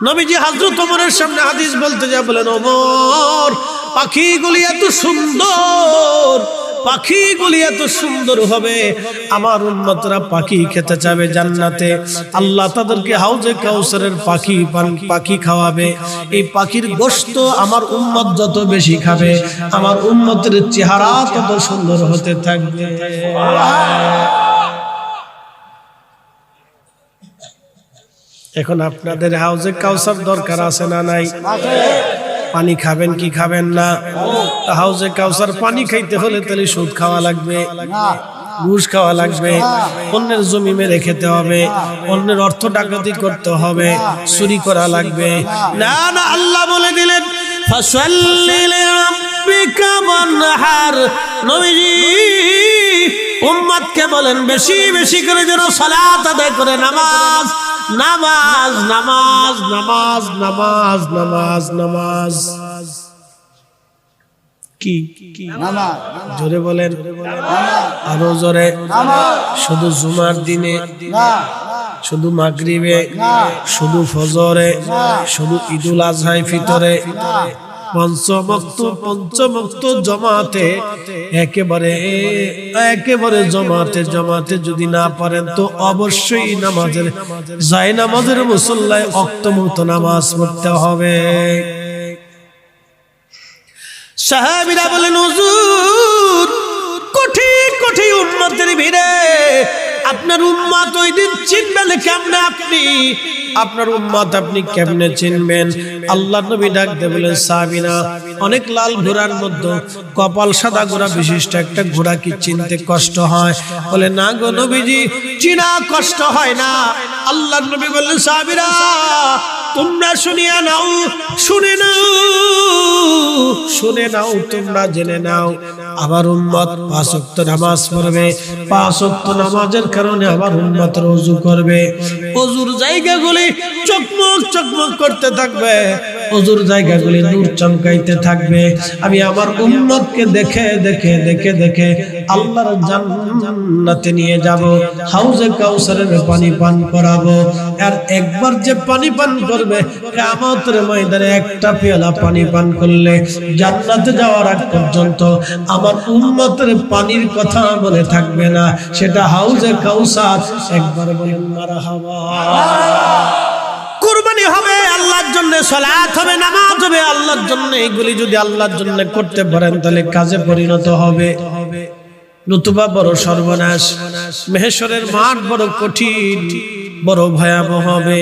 নবীজি হযরত ওমরের সামনে হাদিস বলতে যা বলেন, ওমর পাখিগুলি এত সুন্দর, পাখিগুলি এত সুন্দর হবে, আমার উম্মতরা পাখি খেতে চাবে জান্নাতে, আল্লাহ তাদেরকে হাউজে কাউসারের পাখি খাওয়াবে। এই পাখির গোশত আমার উম্মত যত বেশি খাবে, আমার উম্মতের চেহারা তত সুন্দর হতে থাকবে। এখন আপনাদের হাউজে কাউসার দরকার আছে না নাই? পানি খাবেন কি খাবেন না? হাউজে কাউসার পানি খাইতে হলে তাহলে সুদ খাওয়া লাগবে, ঘুষ খাওয়া লাগবে, অন্যের জমি মেরে খেতে হবে, অন্যের অর্থ ডাকাতি করতে হবে, চুরি করা লাগবে। না না, আল্লাহ বলে দিলেন ফাসাল্লি লিরাব্বিকা ওয়ানহার। নবীজি উম্মতকে বলেন বেশি বেশি করে যেন সালাত আদায় করে, নামাজ নামাজ নামাজ নামাজ নামাজ নামাজ নামাজ। কি নামাজ? জোরে বলেন, আরো জোরে। শুধু জুমার দিনে, শুধু মাগরিবে, শুধু ফজরে, শুধু ঈদুল আজহায় ফিতরে, পঞ্চমক্ত জমাতে একেবারে জমাতে যদি না পারেন তো অবশ্যই নামাজের মুসল্লায় ওয়াক্তমতো নামাজ পড়তে হবে। সাহাবীরা বলেন, হুজুর কোটি কোটি উম্মতের ভিড়ে আপনার উম্মত ওই দিন চিনবেন কেমনে? আপনার উম্মত আপনি কেমনে চিনবেন? আল্লাহ নবী ডাক দিয়ে বলেন, সাহাবীরা অনেক লাল ঘোড়ার মধ্যে কপাল সাদা ঘোড়া বিশিষ্ট একটা ঘোড়া কি চিনতে কষ্ট হয়? বলে, না গো নবীজি, চিনা কষ্ট হয় না। আল্লাহ নবী বললেন, সাহাবীরা তোমরা শুনে নাও, তোমরা জেনে নাও, আমার উম্মত 5 ওয়াক্ত নামাজ পড়বে, 5 ওয়াক্ত নামাজের কারণে আমার উম্মত ওযু করবে, ওযুর জায়গাগুলি চকমক করতে থাকবে, ওযুর জায়গাগুলি নূর চমকাইতে থাকবে। আমি আমার উম্মতকে দেখে দেখে দেখে দেখে আল্লাহর জান্নাতে নিয়ে যাব, হাউজে কাউসারের পানি পান করাবো। আর একবার যে পানি পান করবে, কিয়ামতের ময়দানে একটা পেয়ালা পানি পান করলে জান্নাতে যাওয়ার আগ পর্যন্ত আমার উম্মতের পানির কথা মনে থাকবে না, সেটা হাউজে কাউসার। একবার বলেন মারহাবা। কুরবানি হবে আল্লাহর জন্য, সালাত হবে, নামাজ হবে আল্লাহর জন্য। এগুলি যদি আল্লাহর জন্য করতে পারেন তাহলে কাজে পরিণত হবে, নতুবা বড় সর্বনাশ। মেহেশরের মাঠ বড় কঠিন, বড় ভয়াবহ হবে।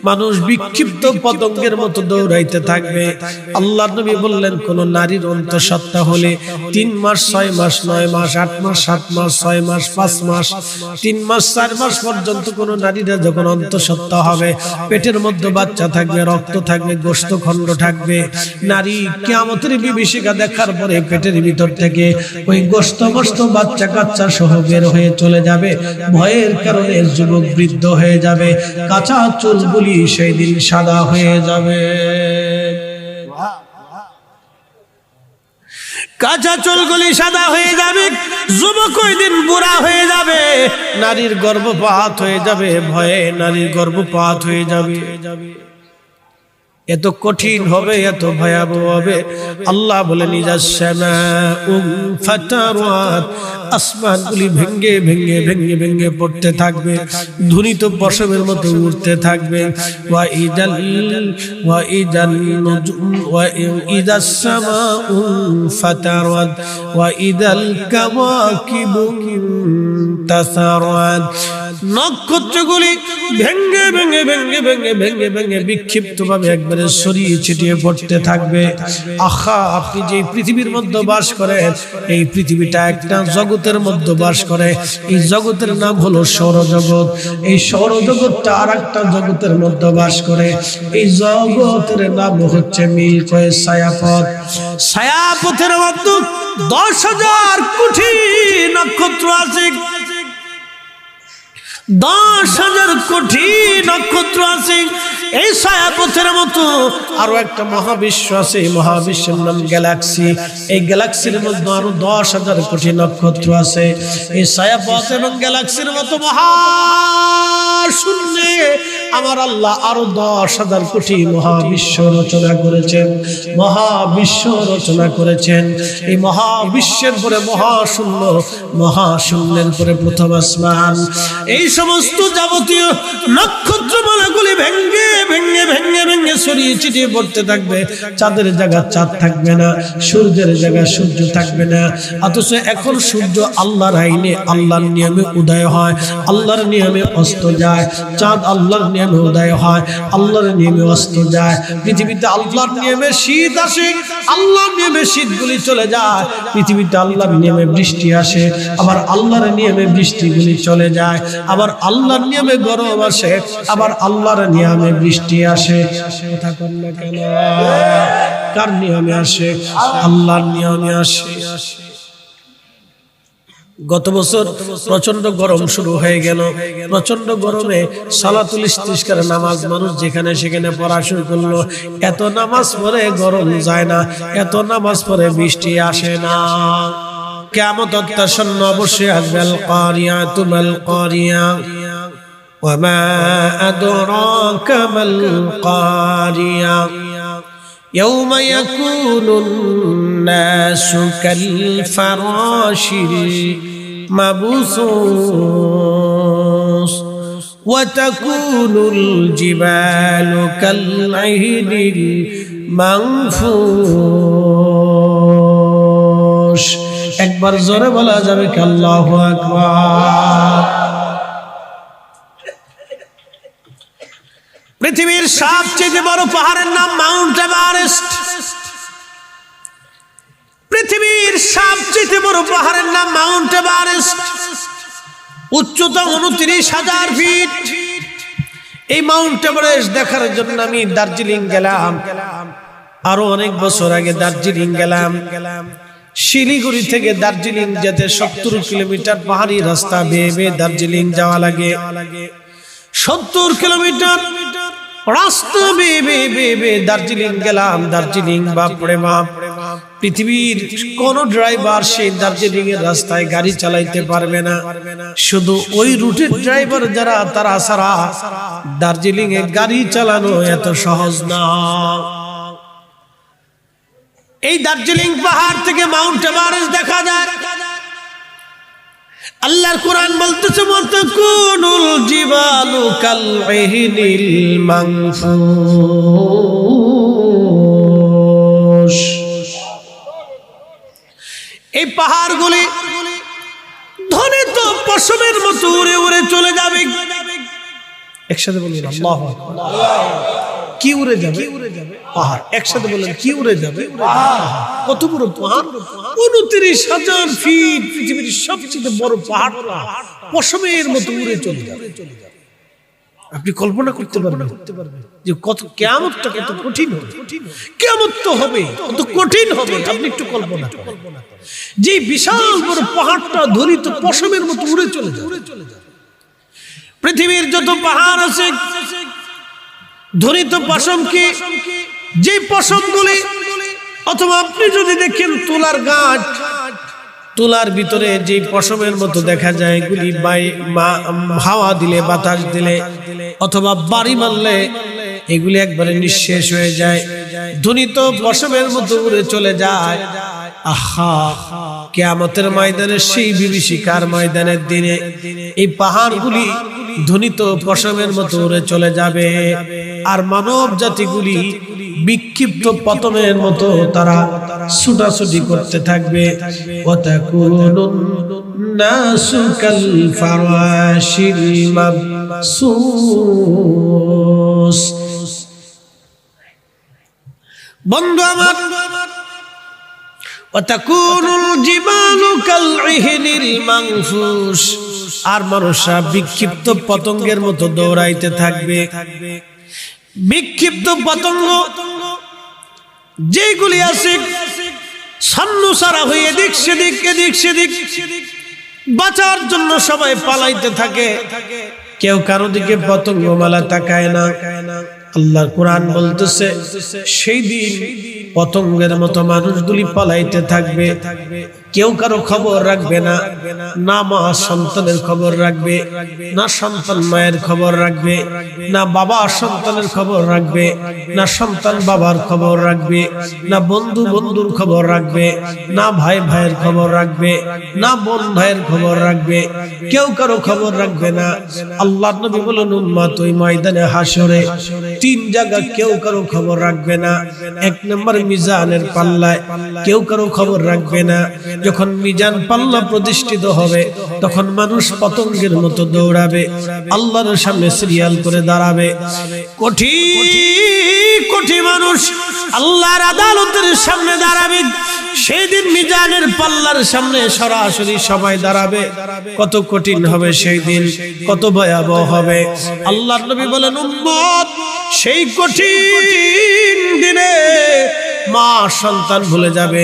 মানুষ বিক্ষিপ্ত পতঙ্গের মতো দৌড়াইতে থাকবে। আল্লাহর নবী বললেন, কোন নারীর অন্তঃসত্ত্বা হলে 3 মাস 6 মাস 9 মাস 8 মাস 7 মাস 6 মাস 5 মাস 3 মাস 4 মাস পর্যন্ত কোন নারীরা যখন অন্তঃসত্ত্বা হবে, পেটের মধ্যে বাচ্চা থাকবে, রক্ত থাকবে, গোশত খণ্ড থাকবে, নারী কিয়ামতের বিভীষিকা দেখার পরে পেটের ভিতর থেকে ওই গোশত বাচ্চা কাচ্চা সহ বের হয়ে চলে যাবে। ভয়ের কারণে যুবক বৃদ্ধ হয়ে যাবে, কাঁচা চুলগুলি সেই দিন সাদা হয়ে যাবে, কাঁচা চুলগুলি সাদা হয়ে যাবে, যুবক ওই দিন বুড়া হয়ে যাবে, নারীর গর্ভপাত হয়ে যাবে, ভয়ে নারীর গর্ভপাত হয়ে যাবে। এত কঠিন হবে, এত ভয়াবহ হবে। আল্লাহ বলেন, আসমানগুলি ভেঙ্গে ভেঙ্গে ভেঙ্গে ভেঙ্গে পড়তে থাকবে, ধ্বনিত পশমের মতো উঠতে থাকবে। নক্ষত্রগুলি ভেঙ্গে ভেঙ্গে ভেঙ্গে ভেঙ্গে ভেঙ্গে ভেঙ্গে বিক্ষিপ্ত ভাবে একবারে ছড়িয়ে ছিটিয়ে পড়তে থাকবে। আহা, আপনি যে পৃথিবীর মধ্যে বাস করেন, এই পৃথিবীটা একটা জগতের মধ্যে বাস করে। এই জগতের নাম হলো সৌরজগৎ। এই সৌরজগৎটা আর একটা জগতের মধ্যে বাস করে। এই জগতের নাম হচ্ছে মিল্কি ওয়ে ছায়াপথ। ছায়াপথের মধ্যে 10,000 কোটি নক্ষত্র আছে, 10,000 কোটি নক্ষত্র আছে। এই ছায়াপথের মতো আরো একটা মহাবিশ্ব আছে, এই মহাবিশ্বের নাম গ্যালাক্সি। এই গ্যালাক্সির মধ্যে আরো 10,000 কোটি নক্ষত্র আছে। এই ছায়াপথ এবং গ্যালাক্সির মতো মহাশূন্যে আমার আল্লাহ আরো 10,000 কোটি মহাবিশ্ব রচনা করেছেন, মহাবিশ্ব রচনা করেছেন। এই মহাবিশ্বের পরে মহাশূন্য, মহাশূন্যের পরে প্রথম আসমান। এই সমস্ত যাবতীয় নক্ষত্রমালাগুলি ভেঙ্গে ভেঙ্গে ভেঙ্গে ভেঙ্গে ছড়িয়ে ছিটিয়ে পড়তে থাকবে। চাঁদের জায়গায় চাঁদ থাকবে না, সূর্যের জায়গায় সূর্য থাকবে না। অথচ এখন সূর্য আল্লাহর আইনে, আল্লাহর নিয়মে উদয় হয়, আল্লাহর নিয়মে অস্ত যায়। চাঁদ আল্লাহর নিয়মে উদয় হয়, আল্লাহর নিয়মে অস্ত যায়। পৃথিবীতে আল্লাহর নিয়মে শীত আসে, আল্লাহর নিয়মে শীতগুলি চলে যায়। পৃথিবীতে আল্লাহর নিয়মে বৃষ্টি আসে, আবার আল্লাহর নিয়মে বৃষ্টিগুলি চলে যায়। আবার আল্লাহর নিয়মে গরম আসে, আবার আল্লাহর নিয়মে বৃষ্টি আসে। কথা কন না কেন? কার নিয়মে আসে? আল্লাহর নিয়মে আসে। গত বছর প্রচন্ড গরম শুরু হয়ে গেল। প্রচন্ড গরমে সালাতুল ইস্তিসকার নামাজ মানুষ যেখানে সেখানে পড়া শুরু করলো। এত নামাজ পড়ে গরম যায় না, এত নামাজ পড়ে বৃষ্টি আসে না। কিয়ামত আসন্ন অবশ্যই আসবে। আল কারিয়া তুমাল কারিয়া ওয়া মা আদরাকা মাল কারিয়া يوم يكون الناس كالفراش المبثوث وتكون الجبال كالعهن المنفوش একবার জোরে বলা যাবে কি আল্লাহু আকবার। পৃথিবীর সবচেয়ে বড় পাহাড়ের নাম মাউন্ট এভারেস্ট। পৃথিবীর সবচেয়ে বড় পাহাড়ের নাম মাউন্ট এভারেস্ট। উচ্চতা 29,000 ফিট। এই মাউন্ট এভারেস্ট দেখার জন্য আমি দার্জিলিং গেলাম। আরো অনেক বছর আগে দার্জিলিং গেলাম। শিলিগুড়ি থেকে দার্জিলিং যেতে 70 কিলোমিটার পাহাড়ি রাস্তা বেয়ে বেয়ে দার্জিলিং যাওয়া লাগে। 70 কিলোমিটার রাস্তা বেয়ে বেয়ে বেয়ে বেয়ে দার্জিলিং গেলাম। দার্জিলিং বাপরে বাপ, পৃথিবীর কোন ড্রাইভার সেই দার্জিলিং এর রাস্তায় গাড়ি চালাইতে পারবে না। শুধু ওই রুটের ড্রাইভার যারা, তারা ছাড়া দার্জিলিং এ গাড়ি চালানো এত সহজ না। এই দার্জিলিং পাহাড় থেকে মাউন্ট এভারেস্ট দেখা যায়। আল্লাহর কোরআন বলতেছে ওয়াতাকুনুল জিবালু কালইহিনিল মানফুশ। এই পাহাড়গুলি ধ্বনিত পশমের মতো উড়ে উড়ে চলে যাবে। একসাথে বলুন আল্লাহু আকবার। কি উড়ে যাবে? পাহাড়। একসাথে বলেন কি উড়ে যাবে? কত বড় পাহাড়? 29,000 ফিট। পৃথিবীর সবচেয়ে বড় পাহাড় পশমের মতো উড়ে চলে যাবে। আপনি কল্পনা করতে পারবেন যে কত কিয়ামতটা কত কঠিন হবে। কিয়ামত তো হবে, কত কঠিন হবে। আপনি একটু কল্পনা করেন যে বিশাল বড় পাহাড়টা ধরিত পশমের মতো উড়ে চলে যাবে। পৃথিবীর যত পাহাড় আছে ধরিত পশম কি, যে পশমগুলি, অথবা আপনি যদি দেখেন তুলার গাছ, তুলার ভিতরে যে পশমের মতো দেখা যায়, এগুলি হাওয়া দিলে, বাতাস দিলে অথবা বাড়ি মারলে এগুলি একবারে নিঃশেষ হয়ে যায়, ধ্বনিত পশমের মতো উড়ে চলে যায়। আহা, কিয়ামতের ময়দানে, সেই বিভীষিকার ময়দানের দিনে এই পাহাড়গুলি ধ্বনিত পশমের মতো উড়ে চলে যাবে। আর মানব জাতিগুলি বিক্ষিপ্ত পতনের মতো তারা ছুটাছুটি করতে থাকবে। ওয়াতাকুনুন নাসু কাল ফারাশিল মাবসুস। বন্ধু আমার, ওয়াতাকুনুল জিবালু কালইহিনিল মানফুস। আর মানুষরা বিক্ষিপ্ত পতঙ্গের মতো দৌড়াইতে থাকবে। বিক্ষিপ্ত পতঙ্গ যেগুলি আছে ছন্নছাড়া হয়ে এদিক সেদিক এদিক সেদিক বাঁচার জন্য সবাই পালাইতে থাকে। কেউ কারো দিকে পতঙ্গমালা তাকায় না, আল্লাহর কোরআন বলতেছে সেই দিন পতঙ্গের মতো মানুষগুলি পালাইতে থাকবে, কেউ কারো খবর রাখবে না, না মা সন্তানের খবর রাখবে, না সন্তান মায়ের খবর রাখবে, না বাবা সন্তানের খবর রাখবে, না সন্তান বাবার খবর রাখবে, না বন্ধু বন্ধুর খবর রাখবে, না ভাই ভাইয়ের খবর রাখবে, না বোন ভাইয়ের খবর রাখবে, কেউ কারো খবর রাখবে না। আল্লাহর নবী বলেন উম্মত ওই ময়দানে হাসরে তিন জায়গা কেউ কারো খবর রাখবে না। এক নম্বর মিজানের পাল্লায় কেউ কারো খবর রাখবে না। যখন মিজান পাল্লা প্রতিষ্ঠিত হবে তখন মানুষ পতঙ্গের মতো দৌড়াবে, আল্লাহর সামনে সিরিয়াল করে দাঁড়াবে। কোটি কোটি মানুষ আল্লাহর আদালতের সামনে দাঁড়াবে। সেই দিন মিজানের পাল্লার সামনে সরাসরি সবাই দাঁড়াবে। কত কঠিন হবে সেই দিন, কত ভয়াবহ হবে। আল্লাহর নবী বলেন উম্মত সেই কঠিন দিনে মা সন্তান ভুলে যাবে,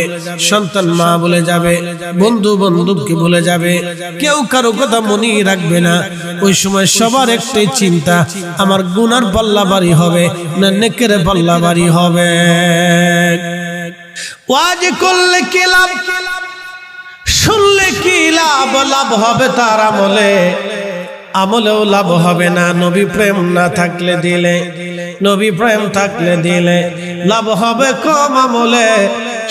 সন্তান মা ভুলে যাবে, বন্ধু বন্ধুকে ভুলে যাবে, কেউ কারো কথা মনে রাখবে না। ওই সময় সবার একটাই চিন্তা, আমার গুনার পাল্লা ভারী হবে না নেকের পাল্লা ভারী হবে। ওয়াজ করলে কি লাভ, শুনলে কি লাভ, লাভ হবে তার আমলে, আমলেও লাভ হবে না। নবী প্রেম না থাকলে দিলে, নবী প্রেম থাকলে দিলে লাভ হবে কম, আমলে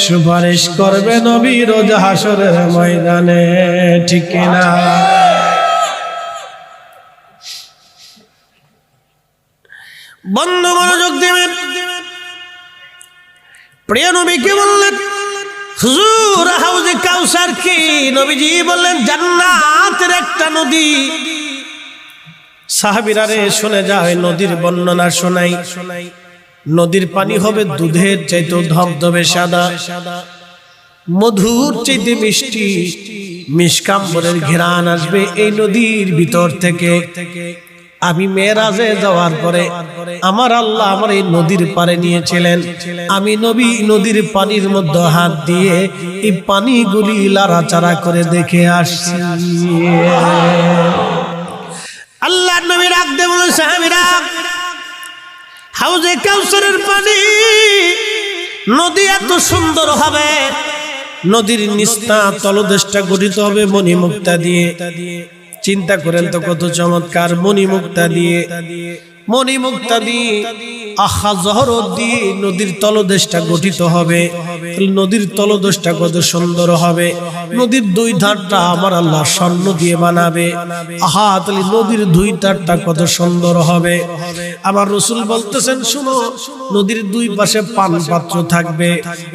সুপারিশ করবে নবী রোজ হাসরের ময়দানে, ঠিক কিনা? বন্ধু মনোযোগ দিবেন। প্রিয় নবী কি বললেন? হুজুর হাউজে কাউসার কি? নবীজি বললেন জান্নাতের একটা নদী। সাহাবীরা রে শুনে যায়, নদীর বর্ণনা শোনাই। নদীর পানি হবে দুধের চাইতে ধবধবে সাদা, মধুর চাইতে মিষ্টি, মিষ্কাম্বরের ঘ্রাণ আসবে এই নদীর ভিতর থেকে। আমি মেরাজে যাওয়ার পরে আমার আল্লাহ আমার এই নদীর পারে নিয়েছিলেন। আমি নবী নদীর পানির মধ্যে হাত দিয়ে এই পানিগুলি লাড়াচাড়া করে দেখে আসছি। আল্লাহ নবী রাখতে বলেন সাহাবীরা হাউজে কাউসারের পানি, নদী এত সুন্দর হবে, নদীর নিস্তা তলদেশটা গঠিত হবে মণিমুক্তা দিয়ে। চিন্তা করেন তো কত চমৎকার, মণিমুক্তা দিয়ে, মণিমুক্তা দিয়ে আহা জহরত দিয়ে নদীর তলদেশটা গঠিত হবে। নদীর তলদেশটা কত সুন্দর হবে। নদীর দুই ধারটা আমার আল্লাহ স্বর্ণ দিয়ে বানাবে। আহা তাহলে নদীর দুই ধারটা কত সুন্দর হবে। আমার রাসূল বলতেছেন শুনো, নদীর দুই পাশে পান পাত্র থাকবে,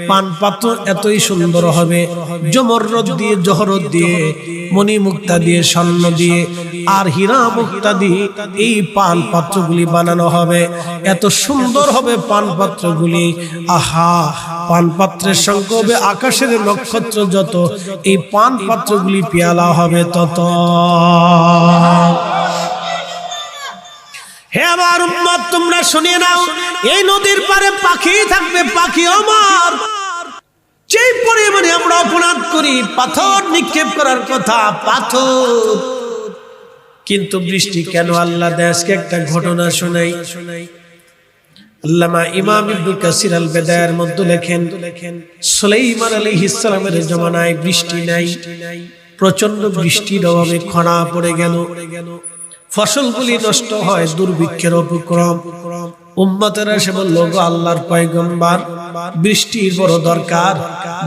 পান পাত্র এতই সুন্দর হবে, জমররত দিয়ে জহরত দিয়ে মণিমুক্তা দিয়ে স্বর্ণ দিয়ে আর হীরা মুক্তা দিয়ে এই পান পাত্রগুলি বানানো হবে। এত সুন্দর হবে পান পাত্রগুলি। আহা পান পাত্রের সংখ্যা হবে আকাশের নক্ষত্র যত, এই পান পাত্রগুলি পেয়ালা হবে তত। হে আমার উম্মত তোমরা শুনিয়ে নাও, এই নদীর পারে পাখি থাকবে, পাখি আমার। যে পরিমাণে আমরা অপরাধ করি, পাথর নিক্ষেপ করার কথা, পাথর, কিন্তু বৃষ্টি কেন আল্লাহ দেয়? আজকে একটা ঘটনা শোনাই। আল্লামা ইমাম ইবনে কাসির আল বেদায়ের মধ্যে লেখেন সুলাইমান আলাইহিস সালামের জমানায় বৃষ্টি নাই, প্রচন্ড বৃষ্টির অভাবে খরা পড়ে গেল, ফসলগুলি নষ্ট হয়, দুর্ভিক্ষের উপক্রম। উম্মতেরা সে বলল গো আল্লাহর পয়গম্বর বৃষ্টির বড় দরকার,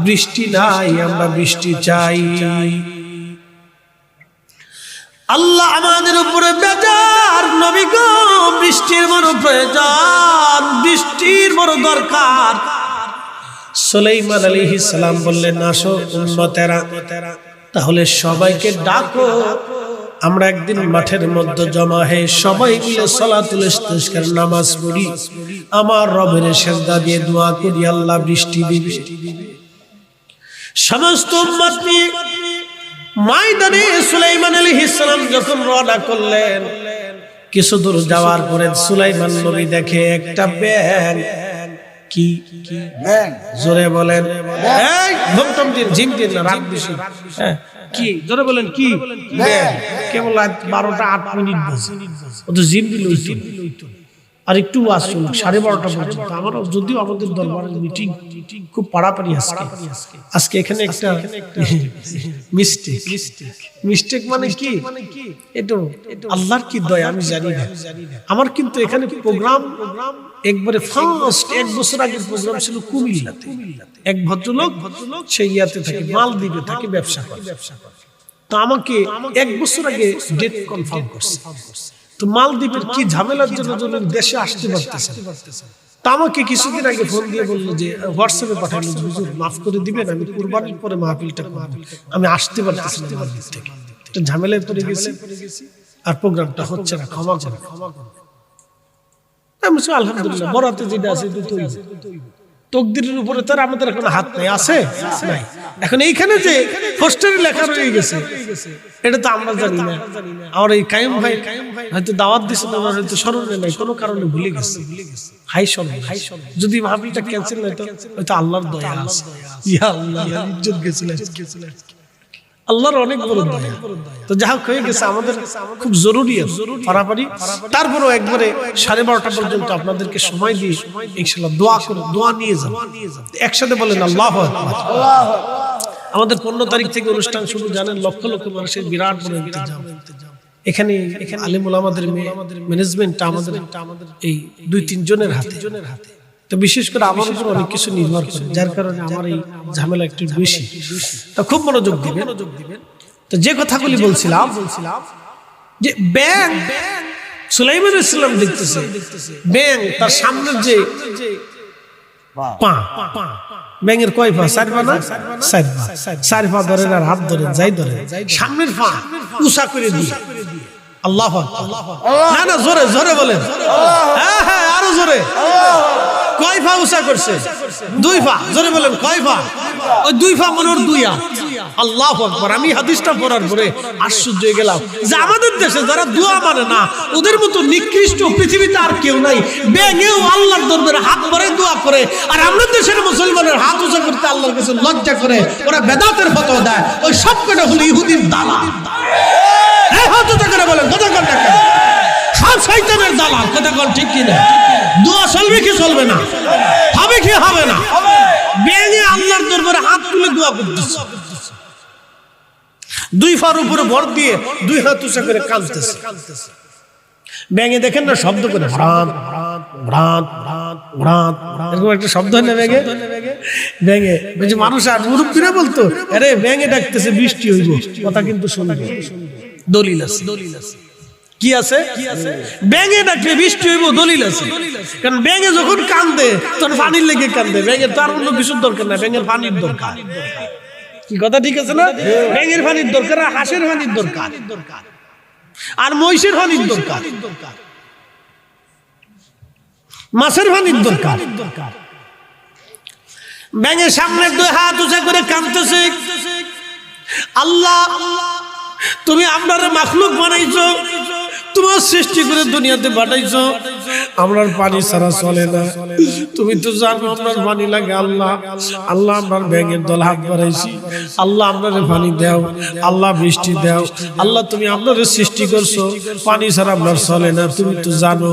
বৃষ্টি নাই, আমরা বৃষ্টি চাই। আল্লাহ আমাদের উপরে বেজার, নবী গো বৃষ্টির বড় প্রয়োজন, বৃষ্টির বড় দরকার। সুলাইমান আলাইহিস সালাম বললেন আসো উম্মতেরা, তাহলে সবাইকে ডাকো, আমরা একদিন মাঠের মধ্যে জমা হয়ে সবাই মিলে সালাতুল ইস্তিসকার নামাজ পড়ি, আমার রবের সিজদা দিয়ে দোয়া করি আল্লাহ বৃষ্টি দিবে। সমস্ত উম্মত নিয়ে ময়দানে সুলাইমান আলাইহিস সালাম যখন রওনা করলেন, কিছু দূর যাওয়ার পরে সুলাইমান নবী দেখে একটা ব্যাঙ। কি ব্যাঙ? জোরে বলেন। এই ঘুমটম দিন ঝিমটিন না, রাত বেশি। হ্যাঁ কি জোরে বলেন, কি ব্যাঙ? কেবল 12টা 8 মিনিট বাজে, ও তো জিম দিল। আর একটু ওয়াজ চলুক 12:30 পর্যন্ত। আমারও যদিও আমাদের দরবারের মিটিং খুব পাড়াপাড়ি আজকে এখানে একটা মিস্টেক মানে কি, এটা আল্লাহর কি দয়া আমি জানি না। আমার কিন্তু এখানে প্রোগ্রাম একবারে ফার্স্ট 1 বছর আগের প্রোগ্রাম ছিল কুমিল্লাতে। এক ভদ্রলোক সেই ইয়াতে থাকে, মালদ্বীপে থাকে, ব্যবসা করে। তো আমাকে 1 বছর আগে ডেট কনফার্ম করছে। তো মালদ্বীপের কি ঝামেলার জন্য দেশে আসতে পারতেছে। তা আমাকে কিছুদিন আগে ফোন দিয়ে বললো যে হোয়াটসঅ্যাপে পাঠালো, হুজুর মাফ করে দিবেন, আমি কুরবানির পরে মাহফিলটা করব, আমি আসতে পারতেছি না মালদ্বীপ থেকে, একটা ঝামেলায় পড়ে গেছি আর প্রোগ্রামটা হচ্ছে না, ক্ষমা করে। আমি বলছি আলহামদুলিল্লাহ, বরাতে যেটা আছে তকদিরের উপরে তার আমাদের এখন হাত নাই, আছে নাই। এখন এইখানে যে পোস্টারে লেখা রয়ে গেছে এটা তো আমরা জানি না। আর এই কায়েম ভাই হয়তো দাওয়াত দিয়েছে, তোমার হয়তো স্মরণে নাই, কোনো কারণে ভুলে গেছে। হাই শোনো, যদি মাহফিলটা ক্যান্সেল হইতো হয়তো আল্লাহর দয়া আছে। ইয়া আল্লাহ, ইজ্জত গেছিল, আল্লাহর অনেক বড় দয়া। তো যা হোক হয়ে গেছে, আমাদের খুব জরুরি পারাপারি। তারপরেও একবারে 12:30 পর্যন্ত আপনাদেরকে সময় দিয়ে ইনশাআল্লাহ দোয়া করে, দোয়া নিয়ে যাব। একসাথে বলেন আল্লাহু আকবার। আমাদের 15 তারিখ থেকে অনুষ্ঠান শুরু, জানেন লক্ষ লক্ষ মানুষের বিরাট বড় ইন্তজাম। এখানে আলেম ওলামাদের ম্যানেজমেন্টটা আমাদের এই 2-3 জনের হাতে। তো বিশেষ করে আমার উপর অনেক কিছু নির্ভর করে, যার কারণে আমার এই ঝামেলা একটু বেশি। তো খুব মনোযোগ দিবেন। তো যে কথাগুলি বলছিলাম যে ব্যাং সুলাইমান আলাইহিস সালাম দেখতেছে, ব্যাং তার সামনের যে পা, ব্যাঙের কয় পা? 4 পা না? 4 পা। 4 পা ধরে আর হাত ধরে যাই ধরে সামনের পা উঁচা করে দিয়ে আল্লাহু আকবার। না না, জোরে জোরে বলেন, হ্যাঁ হ্যাঁ আরো জোরে। কয় পা উঁচা করছে? 2 পা। জোরে বলেন কয় পা? ওই 2 পা মনোর 2 হাত। আল্লাহু আকবার। আমি হাদিসটা পড়ার পরে আশ্চর্য হয়ে গেলাম যে আমাদের দেশে যারা দোয়া মানে না, ওদের মতো নিকৃষ্ট পৃথিবীতে আর কেউ নাই। ব্যাঙেও আল্লাহর দরবারে হাত ভরে দোয়া করে, আর আমাদের দেশের মুসলমানের হাত উঁচা করতে আল্লাহর কাছে লজ্জা করে, ওরা বেদাতের ফতোয়া দেয়। ওই সব কটা হলো ইহুদির দালাল। এই হাত উঁচা করে বলেন, কথা কন না, সব শয়তানের দালাল। কথা কন ঠিক কি না? দোয়া চলবে কি চলবে না? হবে কি হবে না? ব্যাঙে আল্লাহর দরবারে হাত তুলে দোয়া করতেছে, 2 পার উপরে ভর দিয়ে 2 হাত উঁচা করে কাঁদতেছে। ব্যাঙে দেখেন না শব্দ করে, ভ্রাত ভ্রাত ভ্রাত ভ্রাত, এরকম একটা শব্দ হয় না ব্যাঙে? ব্যাঙে মানুষ আর মুরব্বীরা বলতো, আরে ব্যাঙে ডাকতেছে বৃষ্টি হইব, কথা কিন্তু শুনবে। দলিল আছে, কি আছে? ব্যাঙে ডাকলে বৃষ্টি হইব, দলিল আছে। কারণ ব্যাঙে যখন কান্দে তখন পানির লেগে কান্দে। ব্যাঙের তার অন্য কিছুর দরকার না, ব্যাঙের পানির দরকার। কি কথা ঠিক আছে না? ব্যাঙের পানির দরকার, হাঁসের পানির দরকার, আর মহিষের পানির দরকার, মাছের পানির দরকার। ব্যাঙের সামনে 2 হাত উঁচা করে কাঁদতেছে, আল্লাহ তুমি আপনারে মাখলুক বানাইছো, তোমার সৃষ্টি করে দুনিয়াতে পাঠাইছো, আমরার পানি ছাড়া চলে না। তুমি তো জানো আমরার পানি লাগে। আল্লাহ আল্লাহ আমরার ব্যাঙের দল হাত বাড়াইছি, আল্লাহ আপনারে পানি দাও, আল্লাহ বৃষ্টি দাও। আল্লাহ তুমি আপনারে সৃষ্টি করছো, পানি ছাড়া আপনার চলে না, তুমি তো জানো।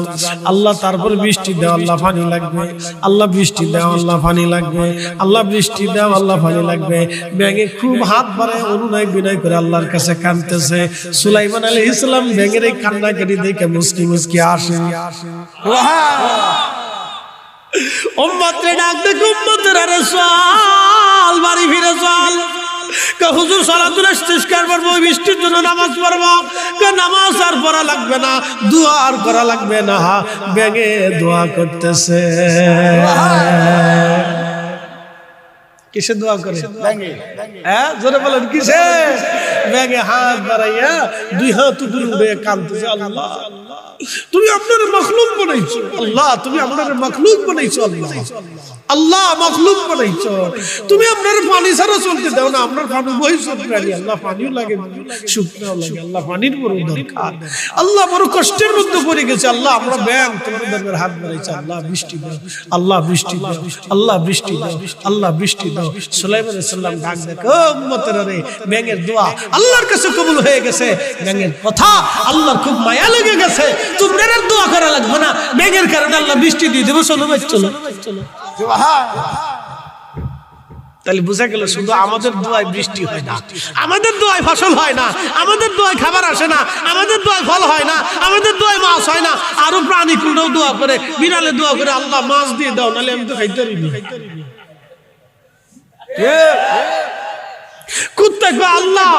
আল্লাহ তারপরে বৃষ্টি দাও, আল্লাহ পানি লাগবে, আল্লাহ বৃষ্টি দাও, আল্লাহ পানি লাগবে, আল্লাহ বৃষ্টি দাও, আল্লাহ পানি লাগবে। ব্যাঙে খুব হাত বাড়ায় অনুনয় বিনয় করে আল্লাহর কাছে কাঁদতেছে। সুলাইমান আলাইহিস সালাম ব্যাঙের এই কান্নাকাটি দেখে মুস্কি মুস্কি আসে। উম্মতরে ডাক দে, উম্মতের আরে চল বাড়ি ফিরে চল। হুজুর সালাতুল ইস্তিসকার পড়বো, বৃষ্টির জন্য নামাজ পড়বো। নামাজ আর পড়া লাগবে না, দোয়া আর করা লাগবে না। ব্যাঙে দোয়া করতেছে। কিসে দোয়া করে? হ্যাঁ জোরে বলেন কিসে? ব্যাঙে হাত বাড়াইয়া 2 হাত উপরে উঠে কাঁদতেছে, আল্লাহ তুমি আপনার মখলুক বানাইছো, আল্লাহ তুমি আপনার মখলুক বানাইছো, আল্লাহ আল্লাহ মখলুক বানাইছো, তুমি আপনার পানি ছাড়া চলতে দাও না। আপনার পানি বই প্রাণী, আল্লাহ পানিও লাগে, শুকনাও লাগে, আল্লাহ পানির বড় দরকার। আল্লাহ বড় কষ্টের মধ্যে পড়ে গেছে, আল্লাহ আমরা ব্যাং তোমার দরবারে হাত বাড়াইছি, আল্লাহ বৃষ্টি দাও, আল্লাহ বৃষ্টি দাও, আল্লাহ বৃষ্টি দাও, আল্লাহ বৃষ্টি দাও। সুলাইমান আলাইহিস সালাম ডাক দেখো, উম্মতের রে ব্যাঙের দোয়া আল্লাহর কাছে কবুল হয়ে গেছে। ব্যাঙের কথা আল্লাহর খুব মায়া লেগে গেছে। তোমরা আর দোয়া করা লাগবে না, মেঘের কারণে আল্লাহ বৃষ্টি দিয়ে দেবো, চলো ভাই চলো। তাহলে বোঝা গেল শুধু আমাদের দোয়ায় বৃষ্টি হয় না, আমাদের দোয়ায় ফসল হয় না, আমাদের দোয়ায় খাবার আসে না, আমাদের দোয়ায় ফল হয় না, আমাদের দোয়ায় মাছ হয় না। আরো প্রাণী কুলটাও দোয়া করে, বিড়ালে দোয়া করে আল্লাহ মাছ দিয়ে দাও, নাহলে আমি তো খাইতে পারিনি। কুত্তা আল্লাহ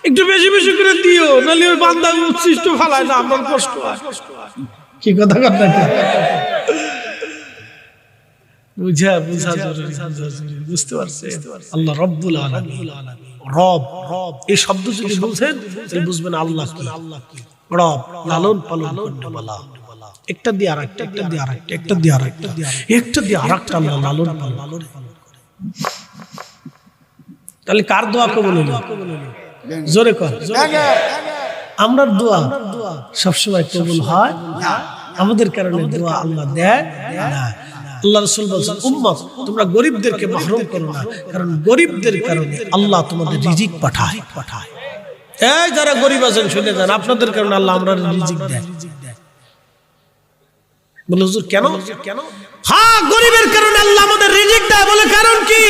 একটু বেশি বেশি করে দিও, নাহলে ওই বান্দা উচ্ছিষ্ট ফালায় না, আমার কষ্ট হয়। কি কথা কথা বুঝা জরুরি, বুঝতে পারছে? আল্লাহ রব্বুল আলামিন, রব এই শব্দ যদি বুঝেন তাহলে বুঝবেন আল্লাহ কি। রব লালন পালন করতে বলা, একটা দিয়ে আরেকটা, একটা দিয়ে আরেকটা, একটা দিয়ে আরেকটা, একটা দিয়ে আরেকটা আল্লাহ লালন পালন। তাহলে কার দোয়া কবুল হলো? জোরে কর। আমরা দোয়া সবসময় কবুল হয় না, আমাদের কারণে দোয়া আল্লাহ দেয় না। আল্লাহ রাসূল বলেছেন, উম্মত তোমরা গরিবদেরকে মাহরুম করো না, কারণ গরিবদের কারণে আল্লাহ তোমাদের রিজিক পাঠায়। এই যারা গরিব আছেন শুনে যান, আপনাদের কারণে আল্লাহ আমরা রিজিক দেয়। বলে হুজুর কেন? হ্যাঁ, গরিবের কারণে আল্লাহ আমাদের রিজিক দেয়। বলে কারণ কি?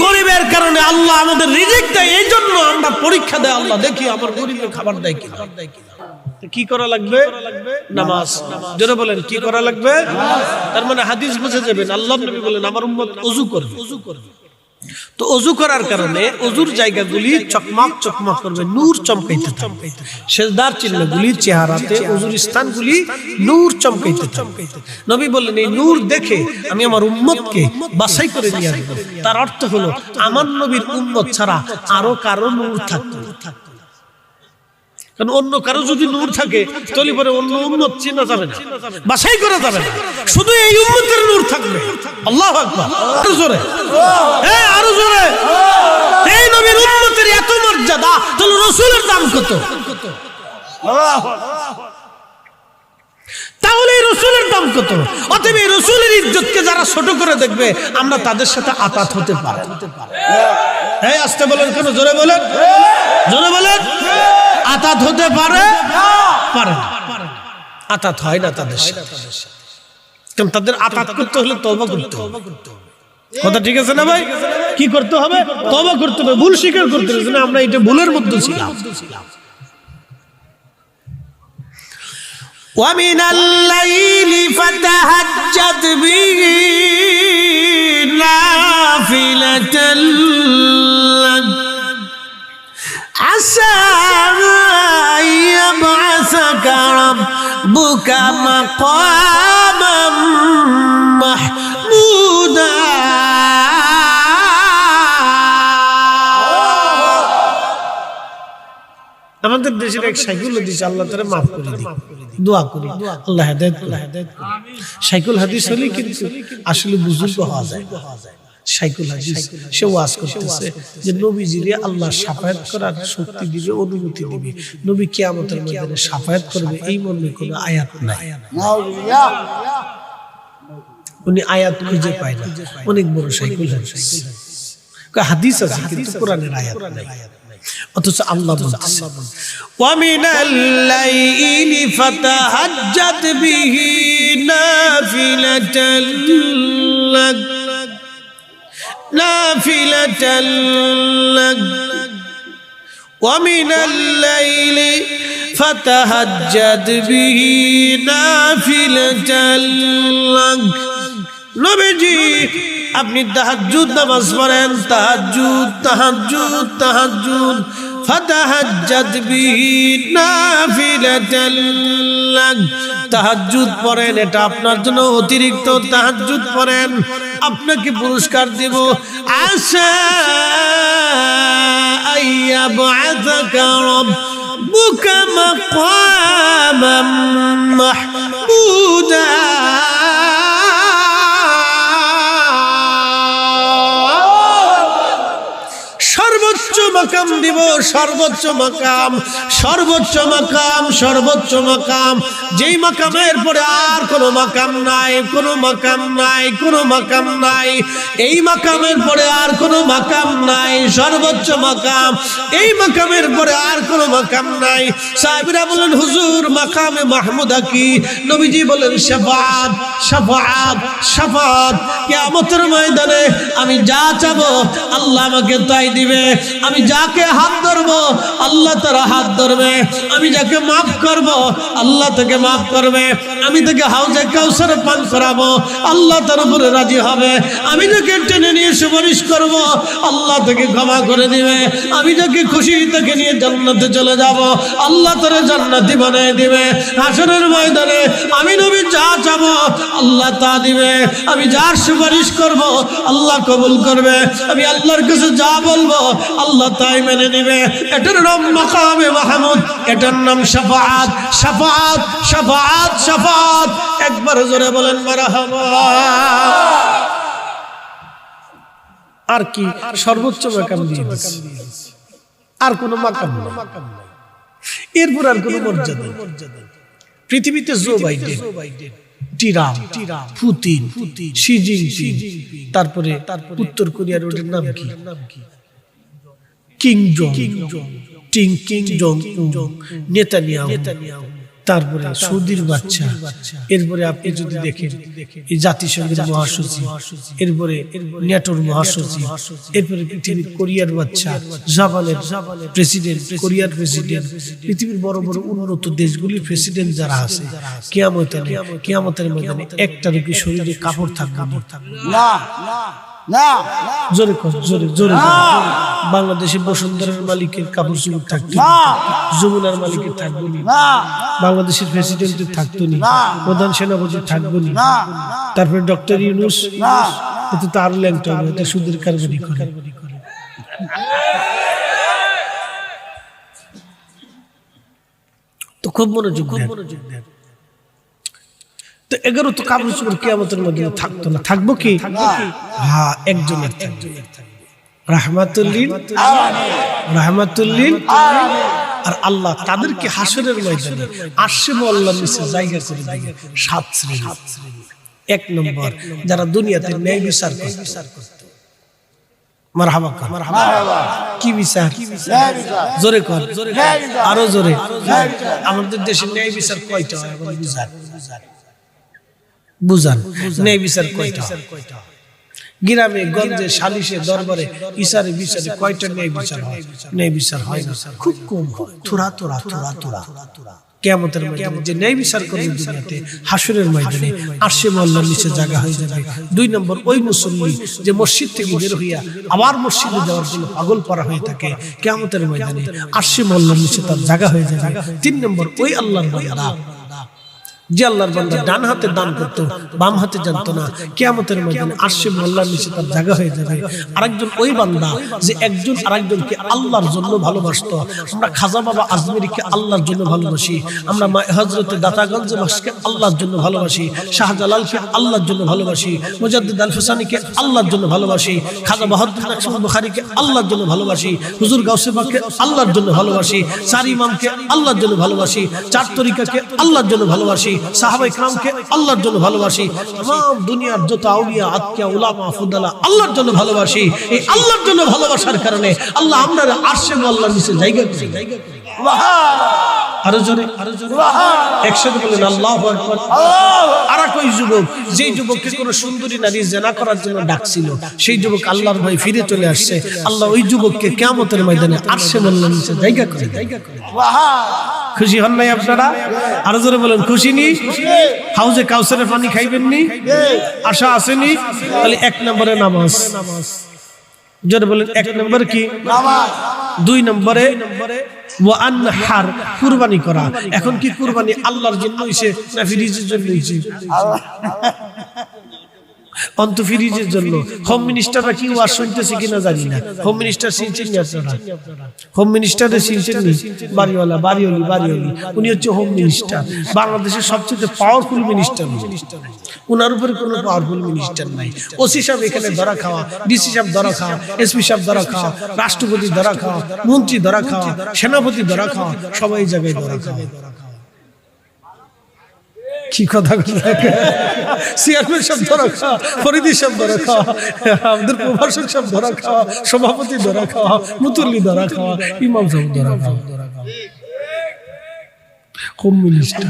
গরিবের কারণে আল্লাহ আমাদের রিজিক দেয়, এই জন্য আমরা পরীক্ষা দেয় আল্লাহ, দেখি আমার গরিবের খাবার দেয় কিনা। কি করা লাগবে? নামাজ। জোরে বলেন কি করা লাগবে? তার মানে হাদিস বুঝে যাবেন, আল্লাহ নবী বলেন আমার উম্মত ওযু করবে। তো ওযু করার কারণে ওযুর জায়গাগুলি চকমক চকমক করবে, নূর চমকাইতে থাকবে। সেজদার চিহ্নগুলি চেহারাতে, ওযুর স্থানগুলি নূর চমকাইতে থাকবে। নবী বললেন এই নূর দেখে আমি আমার উম্মতকে বাছাই করে নিয়ে আসব। তার অর্থ হলো আমার নবীর উম্মত ছাড়া আরো কারো নূর থাকতো না। কারণ অন্য কারো যদি নূর থাকে তাহলে পরে অন্য উম্মত চেনা যাবে না, বাছাই করা যাবে না, শুধু এই উম্মতের নূর থাকবে। আল্লাহু আকবার। আরো জোরে, হ্যাঁ আরো জোরে। এই নবীর উম্মতের এত মর্যাদা, তাহলে রাসূলের দাম কত? তাহলে রাসূলের দাম কত? অতএব এই রাসূলের ইজ্জতকে যারা ছোট করে দেখবে, আমরা তাদের সাথে আতাত হতে পারে। এই আস্তে বলেন, কেন জোরে বলেন, জোরে বলেন। আতাত হতে পারে পারে না, আতাত হয় না তাদের সাথে। কারণ তাদের আতাত করতে হলে তওবা করতে হবে। কথা ঠিক আছে না ভাই? কি করতে হবে? তওবা করতে হবে, ভুল স্বীকার করতে হবে না আমরা এটা ভুলের মধ্যে ছিলাম। ওয়া মিনাল লাইলি ফাতাহাজ্জাদ বিহি নাফিলাতাল লাক আসা ইয়াবআসাকা রাব্বুকা মাকামাম মাহমুদা। আমাদের দেশের এক শাইখুল হাদিস, আল্লাহ তাআলা মাফ করে দিন, দোয়া করি আল্লাহ হেদায়েত করে। শাইখুল হাদিস হলে কিন্তু আসলে বুজুর্গ হওয়া যায়। শাইখুল হাদিস সে ওয়াজ করতেছে যে নবীজিরে আল্লাহ শাফায়াত করার শক্তি দিবে, অনুমতি দিবে, নবী কিয়ামতের ময়দানে শাফায়াত করবে, এই মর্মে কোনো আয়াত নাই। উনি আয়াত খুঁজে পায় না, অনেক বড় শাইখুল হাদিস। হাদিস আছে কিন্তু কোরআনের আয়াত নাই। অথচ আল্লাহ বলছেন ওয়া মিনাল লাইলি ফাতাহাজ্জাদ বিহি নাফিলাতাল লাক নাফিলাতাল লাক ওয়া মিনাল লাইলি ফাতাহাজ্জাদ বিহি নাফিলাতাল লাক। নবীজি আপনি তাহাজ্জুদ নামাজ পড়েন, তাহাজ্জুদ তাহাজ্জুদ তাহাজ্জুদ, ফাতাহাজ্জাদ বিহি নাফিলাতাল লাক। তাহাজ্জুদ পড়েন, এটা আপনার জন্য অতিরিক্ত তাহাজ্জুদ পড়েন, আপনাকে পুরস্কার দেব। আসা আইয়াবআসাকা রাব্বুকা মাকামাম মাহমুদা। সর্বোচ্চ মাকাম দিব, সর্বোচ্চ মাকাম, সর্বোচ্চ মাকাম, সর্বোচ্চ মাকাম, যেই মাকামের পরে আর কোনো মাকাম নাই, কোনো মাকাম নাই, কোনো মাকাম নাই, এই মাকামের পরে আর কোনো মাকাম নাই, সর্বোচ্চ মাকাম, এই মাকামের পরে আর কোনো মাকাম নাই। সাহাবীরা বলেন হুজুর মাকামে মাহমুদা কি? নবীজি বলেন শাফাআত, শাফাআত, শাফাআত। কিয়ামতের ময়দানে আমি যা চাবো আল্লাহ আমাকে তাই দিবে, আমি যাকে হাত ধরবো আল্লাহ তার হাত ধরবে, আমি যাকে মাফ করব আল্লাহ তাকে মাফ করবে, আমি তাকে হাউজে কাউসার পান করাবো আল্লাহ তার উপরে রাজি হবে, আমি যাকে টেনে নিয়ে সুপারিশ করব আল্লাহ তাকে ক্ষমা করে দিবে, আমি যাকে খুশি তাকে নিয়ে জান্নাতে চলে যাব আল্লাহ তারে জান্নাতি বানিয়ে দিবে। হাসরের ময়দানে আমি নবী যা চাবো আল্লাহ তা দিবে, আমি যার সুপারিশ করব আল্লাহ কবুল করবে, আমি আল্লাহর কাছে যা বলবো আল্লাহ তাই মেনে নিবে। এটার নাম মাকামে মাহমুদ, এটার নাম শাফাআত, শাফাআত, শাফাআত, শাফাআত। একবার জোরে বলেন মারহাবা। আর কি সর্বোচ্চ মাকাম দিয়ে দিয়েছে, আর কোনো মাকাম নেই, এরপর আর কোনো মর্যাদা। পৃথিবীতে Joe Biden, Trump, Putin, Xi Jinping, তারপরে উত্তর কোরিয়ার ওটার নাম কি, Kim Jong, Kim Jong, Netanyahu, তারপরে সৌদির বাচ্চা, এরপরে আপনি যদি দেখেন এই জাতিসংঘের মহাসচিব, এরপরে ন্যাটোর মহাসচিব, এরপরে পৃথিবীর কোরিয়ার বাচ্চা, জাপানের প্রেসিডেন্ট, কোরিয়ার প্রেসিডেন্ট, পৃথিবীর বড় বড় উন্নত দেশগুলির প্রেসিডেন্ট যারা আছে, কিয়ামতের ময়দানে একটারও কি শরীরে কাপড় থাকবে না? জোরে জোরে জোরে। বাংলাদেশে বসুন্ধরার মালিকের কাপড় চোপড় থাকতো না, যমুনার মালিকের থাকতো না, বাংলাদেশের প্রেসিডেন্টের থাকতো না, প্রধান সেনাপতির থাকতো না, তারপরে ডক্টর ইউনূস তো তার ল্যাংটা হবে, এটা সুদের কারবারি করে। তো খুব মনোযোগ দেন। তো 11 তো কাপড় চোপড় কিয়ামতের মধ্যে থাকতো না, থাকবো কি? হ্যাঁ, একজনের থাকবে, রাহমাতুল লিল আর আল্লাহ তাদেরকে হাসরের ময়দানে আরশে আল্লাহর নিচে জায়গা করে দিবে 7 শ্রেণী। 1 নম্বর যারা দুনিয়াতে ন্যায় বিচার করত, মারহাবা কর, কি বিচার? জোরে কর, আরো জোরে। আমাদের দেশে ন্যায় বিচার কয়টা হয় বুঝান? ন্যায় বিচার কয়টা? গ্রামে গঞ্জে সালিশে দরবারে ইসারে বিচারে কয়টা ন্যায় বিচার হয়? ন্যায় বিচার হয় না, খুব কম হয়, থোড়া থোড়া থোড়া থোড়া। কিয়ামতের ময়দানে যে ন্যায় বিচার করবে দুনিয়াতে, হাসরের ময়দানে আরশে আল্লাহর নিচে জায়গা হয়ে যাবে। 2 নম্বর ওই মুসল্লি যে মসজিদ থেকে বের হইয়া আবার মসজিদে যাওয়ার জন্য পাগল করা হয়ে থাকে, কিয়ামতের ময়দানে আরশে আল্লাহর নিচে তার জায়গা হয়ে যাবে। 3 নম্বর ওই আল্লাহর বান্দা যে আল্লাহর বান্দা ডান হাতে দান করতো, বাম হাতে জানতো না, কিয়ামতের ময়দানে আরশে আল্লাহর নিচে তার জায়গা হয়ে যাবে। আরেকজন ওই বান্দা যে একজন আরেকজনকে আল্লাহর জন্য ভালোবাসতো। আমরা খাজা বাবা আজমেরীকে আল্লাহর জন্য ভালোবাসি, আমরা হযরতে দাতাগঞ্জ বাসকে আল্লাহর জন্য ভালোবাসি, শাহজালালকে আল্লাহর জন্য ভালোবাসি, মুজাদ্দিদ আল হুসাইনিকে আল্লাহর জন্য ভালোবাসি, খাজা বাহাদুর নকশবন্দি বুখারীকে আল্লাহর জন্য ভালোবাসি, হুজুর গাউসে পাককে আল্লাহর জন্য ভালোবাসি, 4 ইমামকে আল্লাহর জন্য ভালোবাসি, 4 তরিকাকে আল্লাহর জন্য ভালোবাসি, সাহাবায়ে কেরামকে আল্লাহর জন্য ভালোবাসি, तमाम দুনিয়ার যত আউলিয়া আতকিয়া উলামা ফুদালা আল্লাহর জন্য ভালোবাসি। এই আল্লাহর জন্য ভালোবাসার কারণে আল্লাহ আমাদের আরশে আল্লাহর নিচে জায়গা করে। আরো জোরে একসাথে বলেন আল্লাহু আকবার। আর কই যুবক, যেই যুবককে কোন সুন্দরী নারী জিনা করার জন্য ডাকছিল, সেই যুবক আল্লাহর ভয়ে ফিরে চলে আসছে, আল্লাহ ওই যুবককে কিয়ামতের ময়দানে আরশে আল্লাহর নিচে জায়গা করে দেয়। খুশি হন নাই আপনারা? আরো জোরে বলেন খুশি নি? হাউজে কাউসারের পানি খাইবেন নি? আশা আসেনি? তাহলে 1 নম্বরে নামাজ। জোরে বলেন 1 নম্বর কি? নামাজ। 2 নম্বরে ওয়ানহার, কুরবানি করা। এখন কি কুরবানি আল্লাহর জন্য হইছে না ফিরিজের জন্য হইছে? অন্ত ফ্রিজের জন্য। হোম মিনিস্টাররা কি ওয়াজ শুনতেছে কিনা জানি না। হোম মিনিস্টার চিনছেন না আপনারা? হোম মিনিস্টারের চিনছেন নি? বাড়িওয়ালি উনি হচ্ছে হোম মিনিস্টার, বাংলাদেশের সবচেয়ে পাওয়ারফুল মিনিস্টার। ওনার উপরে কোনো পাওয়ারফুল মিনিস্টার নাই। ওসি সাহেব এখানে ধরা খাওয়া, ডিসি সাহেব ধরা খাওয়া, এসপি সাহেব ধরা খাওয়া, রাষ্ট্রপতি ধরা খাওয়া, মন্ত্রী ধরা খাওয়া, সেনাপতি ধরা খাওয়া, সবাই জায়গায় ধরা খাওয়া। কি কথা চেয়ারম্যান সাহেব ধরা খাওয়া, ফরিদি সাহেব ধরা খাওয়া, আমাদের প্রভাষক সাহেব ধরা খাওয়া, সভাপতি ধরা খাওয়া, মুতুল্লি ধরা খাওয়া, ইমাম সাহেব ধরা খাওয়া। হোম মিনিস্টার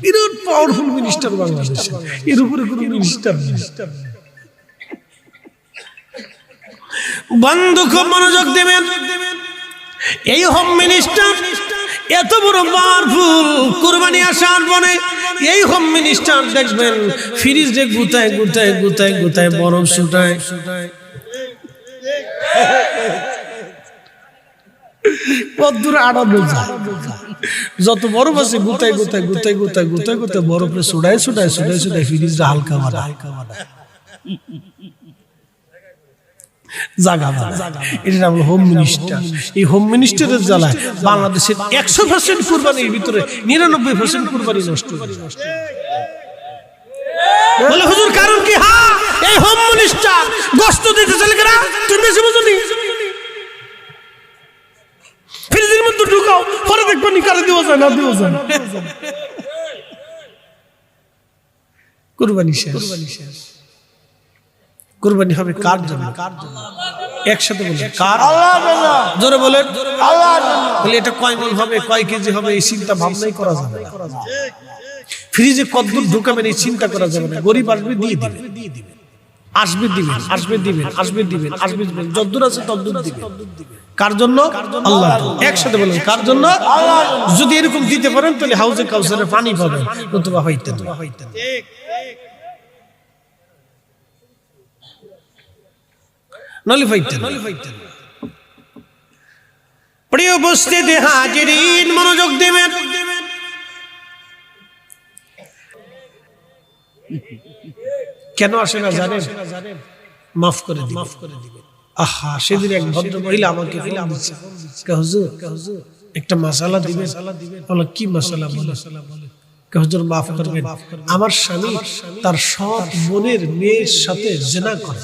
বিরাট পাওয়ারফুল মিনিস্টার বাংলাদেশে, এর উপরে কোনো মিনিস্টার নেই। বন্ধু খুব মনোযোগ দেবেন, এই হোম মিনিস্টার এত বড় পাওয়ারফুল, কুরবানি আসার পরে এই হোম মিনিস্টার দেখবেন ফ্রিজে গুতায় বরফ ছুটায়। কদ্দূর আড়ানো যায়, যত বরফ আছে গুতায় বরফে ছুটায় ফ্রিজটা হালকা বানা জায়গা বানা। এটা নাম হোম মিনিস্টার। এই হোম মিনিস্টারের জ্বালায় বাংলাদেশের 100% কুরবানির ভিতরে 99% কুরবানি নষ্ট হয়ে যায়। বলে হুজুর কারণ কি? হ্যাঁ, এই হোম মিনিস্টার গোশত দিতে চলে গেরা, তুমি বেশি বুঝুনি, ফ্রিজের মধ্যে ঢুকাও, পরে দেখবেন কারে দিও যায় না দিও যায়। কুরবানি শেষ। কুরবানি হবে কার জন্য? একসাথে বলে কার? আল্লাহর জন্য। জোরে বলেন আল্লাহর জন্য। বলে এটা কয় মণ হবে, কয় কেজি হবে, এই চিন্তা ভাবনাই করা যাবে না। ফ্রিজে কতদূর ঢুকাবেন এই চিন্তা করা যাবে না। গরিব আসবে দিয়ে দিবে, আসবে দিবেন, যতদূর আছে ততদূর দিবেন। কার জন্য? আল্লাহ। একসাথে বলেন কার জন্য? আল্লাহর জন্য। যদি এরকম দিতে পারেন তাহলে হাউজে কাউসারে পানি পাবেন, নতুবা হইতেন। ঠিক। প্রিয় উপস্থিতি হাজিরিন, মনোযোগ দেবেন। কেন আসে না জানেন? মাফ করে দিবেন। আহা, সেদিন এক ভদ্র মহিলা আমাকে হুজুর একটা মাসালা দিবেন। বলো কি মাসালা? বলে হুজুর মাফ করবেন, আমার স্বামী তার সৎ বোনের মেয়ের সাথে জিনা করে।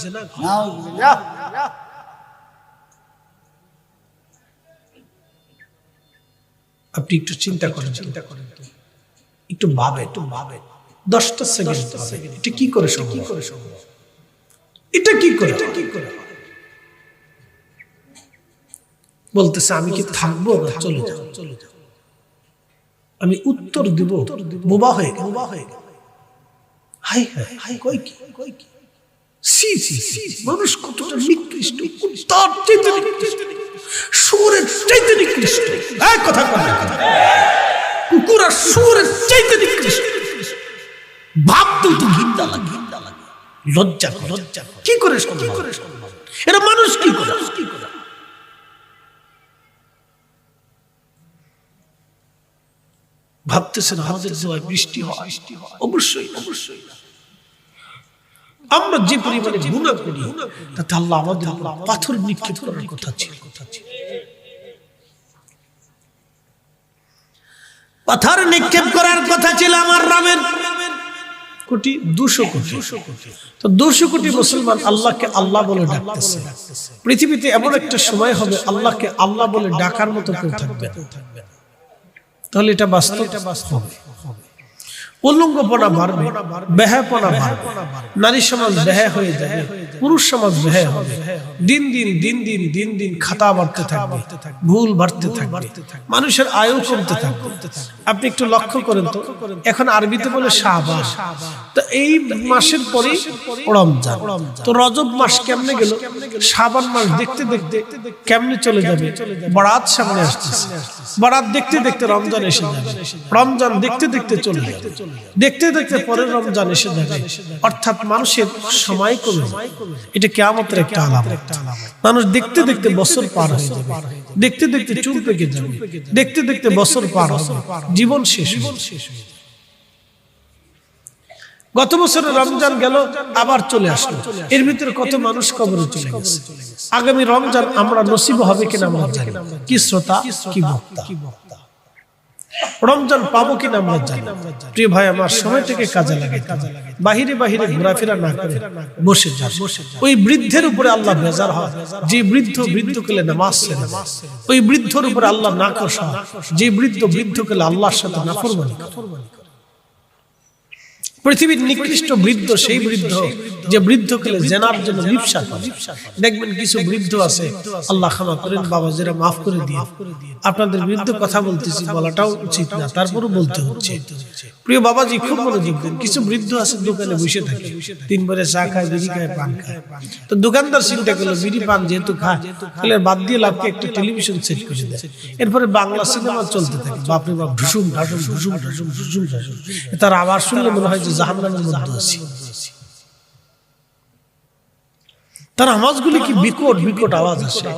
আপনি একটু চিন্তা করেন, একটু ভাবেন 10টা সেকেন্ড এটা কি করে সম্ভব? এটা কি করে বলতেছে? আমি কি থাকবো না? চলে যাও। আমি উত্তর দিব বোবা হয়ে হাই হাই কই কি মানুষ কতটা নিকৃষ্ট, তার চাইতে নিকৃষ্ট, সুরের চাইতে নিকৃষ্ট। এক কথা বলে কুকুর আর সুরের চাইতে নিকৃষ্ট। ভাবতেও তো ঘৃণা লাগে, লজ্জা কি করে এরা মানুষ কি করে? ভাবতেছেন আমাদের দোয়ায় বৃষ্টি হয়? অবশ্যই। আমরা যে পরিমাণে গুনাহ করি তাতে আল্লাহ আমাদের পাথর নিক্ষেপ করার কথা ছিল। পাথর নিক্ষেপ করার কথা ছিল আমার রামের কোটি 200 কোটি। তো 200 কোটি মুসলমান আল্লাহকে আল্লাহ বলে ডাকতেছে। পৃথিবীতে এমন একটা সময় হবে আল্লাহকে আল্লাহ বলে ডাকার মতো কেউ থাকবে না। তাহলে এটা বাস্তব হবে। উলঙ্গপনা বাড়বে, বেহায়াপনা বাড়বে, নারী সমাজ বেহায়া হয়ে যাবে, পুরুষ সমাজ বেহায়া হবে। দিন দিন খাতা বাড়তে থাকবে, ভুল বাড়তে থাকবে, মানুষের আয়ু কমতে থাকবে। আপনি একটু লক্ষ্য করেন তো, এখন আরবিতে বলে শাবান, তো এই মাসের পরে রমজান। তো রজব মাস কেমনে গেল? শাবান মাস দেখতে কেমনে চলে যাবে? বরাত সামনে আসতেছে, বরাত দেখতে রমজান এসে যাবে, রমজান দেখতে চলে যাবে, দেখতে পরের রমজান এসে যাবে। অর্থাৎ মানুষের সময় কমে যাবে। এটা কিয়ামতের একটা আলামত। মানুষ দেখতে বছর পার হয়ে যাবে, দেখতে চুল পেকে যাবে, দেখতে বছর পার হবে, জীবন শেষ হয়ে যাবে। গত বছরের রমজান গেল, আবার চলে আসলো, এর ভিতরে কত মানুষ কবরে চলে গেছে। আগামী রমজান আমরা নসিব হবে কিনা আমরা জানি না। কি শ্রোতা, কি বক্তা, রমজান পাবো কিনা আমরা জানি না। প্রিয় ভাই আমার, সময়টাকে কাজে লাগে, বাহিরে বাহিরে ঘোরাফেরা না করে বসে যান। ওই বৃদ্ধের উপরে আল্লাহ বেজার হয় যে বৃদ্ধ কেলে নামাজ ছেড়ে দেয়। ওই বৃদ্ধর উপরে আল্লাহ নাকশ হয় যে বৃদ্ধ কেলে আল্লাহর সাথে নাফরমানি করে। পৃথিবীর নিকৃষ্ট বৃদ্ধ সেই বৃদ্ধ যে বৃদ্ধ কেলে জেনার জন্য লিপ্সা করে। দেখবেন কিছু বৃদ্ধ আছে, আল্লাহ ক্ষমা করেন বাবা, যারা মাফ করে দিয়ে আপনাদের বিরুদ্ধে কথা বলতেছি, বলাটাও উচিত না, তারপরও বলতে হচ্ছে। প্রিয় বাবাজি, খুব মনোযোগ দেন। কিছু বৃদ্ধ আছে দোকানে বসে থাকে, 3 বারে চা খায়, বিড়ি খায়, পান খায়। তো দোকানদার চিন্তা করলো বিড়ি পান যেহেতু খায়, তাহলে বাদ দিয়ে লাভকে একটা টেলিভিশন সেট করে দেয়। এরপরে বাংলা সিনেমা চলতে থাকে, বাপরে বাপ, ঢুসুম ঢাসুম ঢুসুম ঢাসুম ঢুসুম ঢাসুম। তার আওয়াজ শুনলে মনে হয় যে জাহান্নামের মধ্যে আছি। তার আওয়াজগুলি কি বিকট আওয়াজ আসে।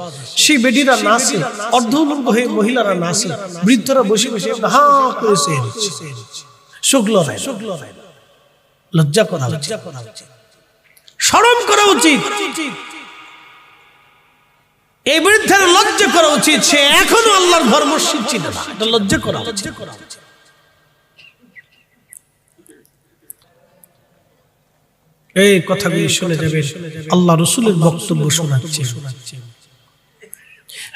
সেই বেডিরা নাচে, অর্ধউলঙ্গ হয়ে মহিলারা নাচে, বৃদ্ধরা বসে বসে হা করেছে। লজ্জা করা উচিত, শরম করা উচিত। এই বৃদ্ধের লজ্জা করা উচিত। সে এখনো আল্লাহর ঘর মসজিদ চিনে না, এটা লজ্জা করা উচিত। এই কথাগুলি শুনে যাবেন, আল্লাহ রসুলের বক্তব্য শোনাচ্ছে।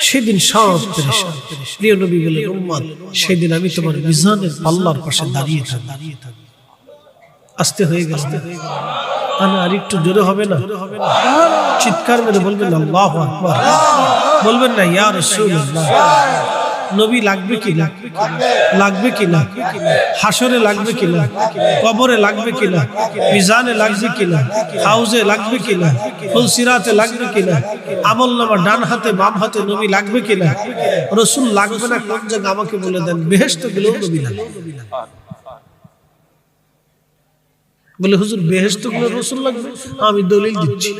সেদিন সব পেরেশান। প্রিয় নবী বলেন, উম্মত, সেদিন আমি তোমার মিজানের পাল্লার পাশে দাঁড়িয়ে থাকব। আস্তে হয়ে গেল, আর একটু জোরে হবে না? চিৎকার মেরে বলবেন আল্লাহু আকবার, বলবেন না ইয়া রাসূলুল্লাহ। নবী লাগবে কি না, লাগবে কি না, হাসরে লাগবে কি না, কবরে লাগবে কি না, মিজানে লাগবে কি না, হাউজে লাগবে কি না, ফুলসিরাতে লাগবে কি না, আমলনামা ডান হাতে বাম হাতে নবী লাগবে কি না? রাসূল লাগবে না কোন জায়গা আমাকে বলে দেন। বেহেশতে গেলেও নবী লাগবে। বলে হুজুর বেহেশতে গেলে রাসূল লাগবে? আমি দলিল দিচ্ছি,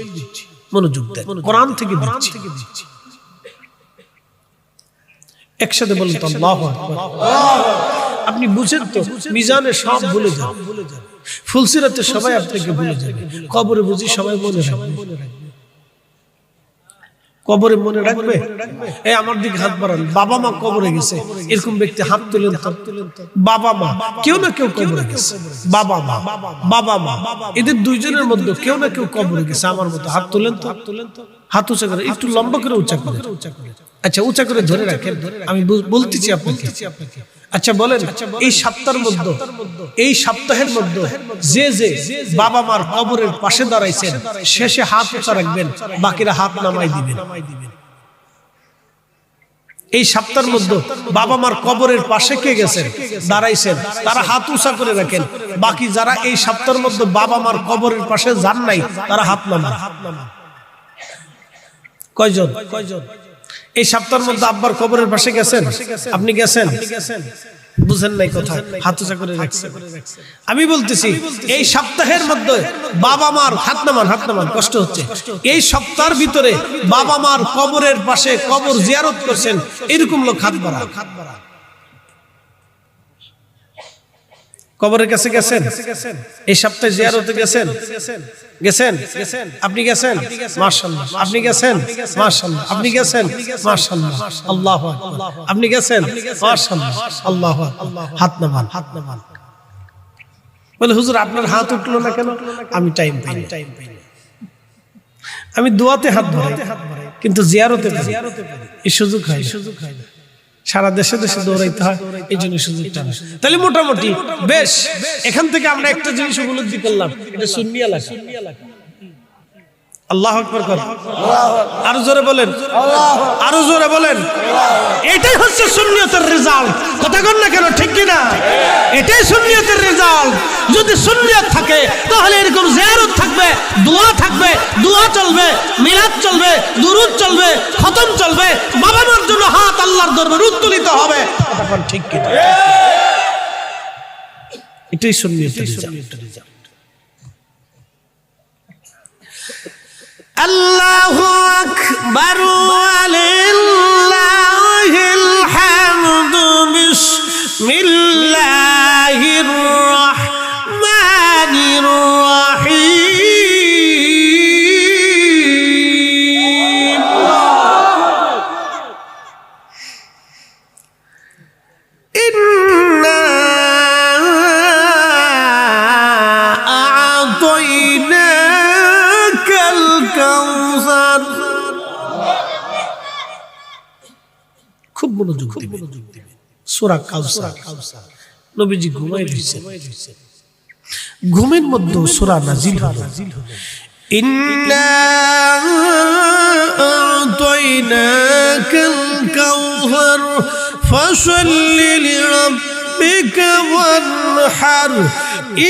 মনোযোগ দেন, কোরআন থেকে দিচ্ছি। একসাথে বলেন তো আল্লাহু আকবার। আপনি বুঝেন তো, মিজানে সব ভুলে যান, ফুলসিরাতে সবাই আপনাকে ভুলে যাবে, কবরে বুঝি সবাই মনে রাখবে। কবরে মনে রাখবে? এই আমার দিকে হাত বাড়ান। বাবা মা কবরে গেছে, এরকম ব্যক্তি হাত তুলেন তো। বাবা মা, কেউ না কেউ কবরে গেছে। বাবা মা, এদের দুইজনের মধ্যে কেউ না কেউ কবরে গেছে আমার মতো। হাত তুলেন তো, হাত উঁচা করে, একটু লম্বা করে উঁচা করে। আচ্ছা, উঁচা করে ধরে রাখেন, আমি বলতেছি আপনাকে। আচ্ছা বলেন, এই সপ্তাহের মধ্যে, এই সপ্তাহের মধ্যে যে বাবা মার কবরের পাশে দাঁড়াইছেন, শেষে হাত উঁচা রাখবেন, বাকিরা হাত নামাই দিবেন। এই সপ্তাহের মধ্যে বাবা মার কবরের পাশে কে গেছেন, দাঁড়াইছেন, তারা হাত উঁচা করে রাখেন। বাকি যারা এই সপ্তাহের মধ্যে বাবা মার কবরের পাশে যান নাই, তারা হাত নামান। কয়জন? এই সপ্তাহের মধ্যে আব্বার কবরের পাশে গেছেন? আপনি গেছেন? বুঝেন নাই কথা, হাত উঁচা করে রাখছেন। আমি বলতেছি, এই সপ্তাহের মধ্যে বাবা মার হাত নামান, কষ্ট হচ্ছে। এই সপ্তাহের ভিতরে বাবা মার কবরের পাশে কবর জিয়ারত করছেন, এরকম লোক হাত বাড়া। কবরের কাছে গেছেন? এই সপ্তাহে জিয়ারতে গেছেন? আপনি গেছেন? মাশাআল্লাহ। আপনি গেছেন? মাশাআল্লাহ। আপনি গেছেন? মাশাআল্লাহ। আল্লাহু আকবার। আপনি গেছেন? মাশাআল্লাহ। আল্লাহু আকবার। হাত নামান। বলে হুজুর আপনার হাত উঠলো না কেন? আমি টাইম পাই না। আমি দোয়াতে হাত বাড়াই, কিন্তু জিয়ারতে পারি, এই সুযোগ হয় না। সারা দেশে দৌড়াইতে হয়, এই জন্য সুযোগটা না। তাহলে মোটামুটি বেশ, এখান থেকে আমরা একটা জিনিস উপলব্ধি করলাম, এটা সুন্নি এলাকা। আল্লাহু আকবার করেন, আরো জোরে বলেন, আরো জোরে বলেন। এটাই হচ্ছে সুন্নিয়তের রেজাল্ট। কথা বল না কেন, ঠিক কি না? এটাই সুন্নিয়তের রেজাল্ট। যদি সুন্নিয়ত থাকে তাহলে এরকম জিয়ারত থাকবে, দোয়া থাকবে, দোয়া চলবে, মিলাদ চলবে, দুরূদ চলবে, খতম চলবে, বাবা মার জন্য হাত আল্লাহর দরবারে উত্তোলিত হবে। কথা বল, ঠিক কি না? এটাই সুন্নিয়তের রেজাল্ট। আল্লাহু আকবার ওয়ালিল্লাহিল হামদু বিসমিল্লাহির রাহমানির মনোযোগ দিবেন। সূরা কাউসার, নবীজি ঘুমায় রয়েছেন, ঘুমের মধ্যে সূরা নাজিল হলো, ইন্না আ'তাইনাকাল কাউসার ফাসাল্লি লিরাব্বিকা ওয়ানহার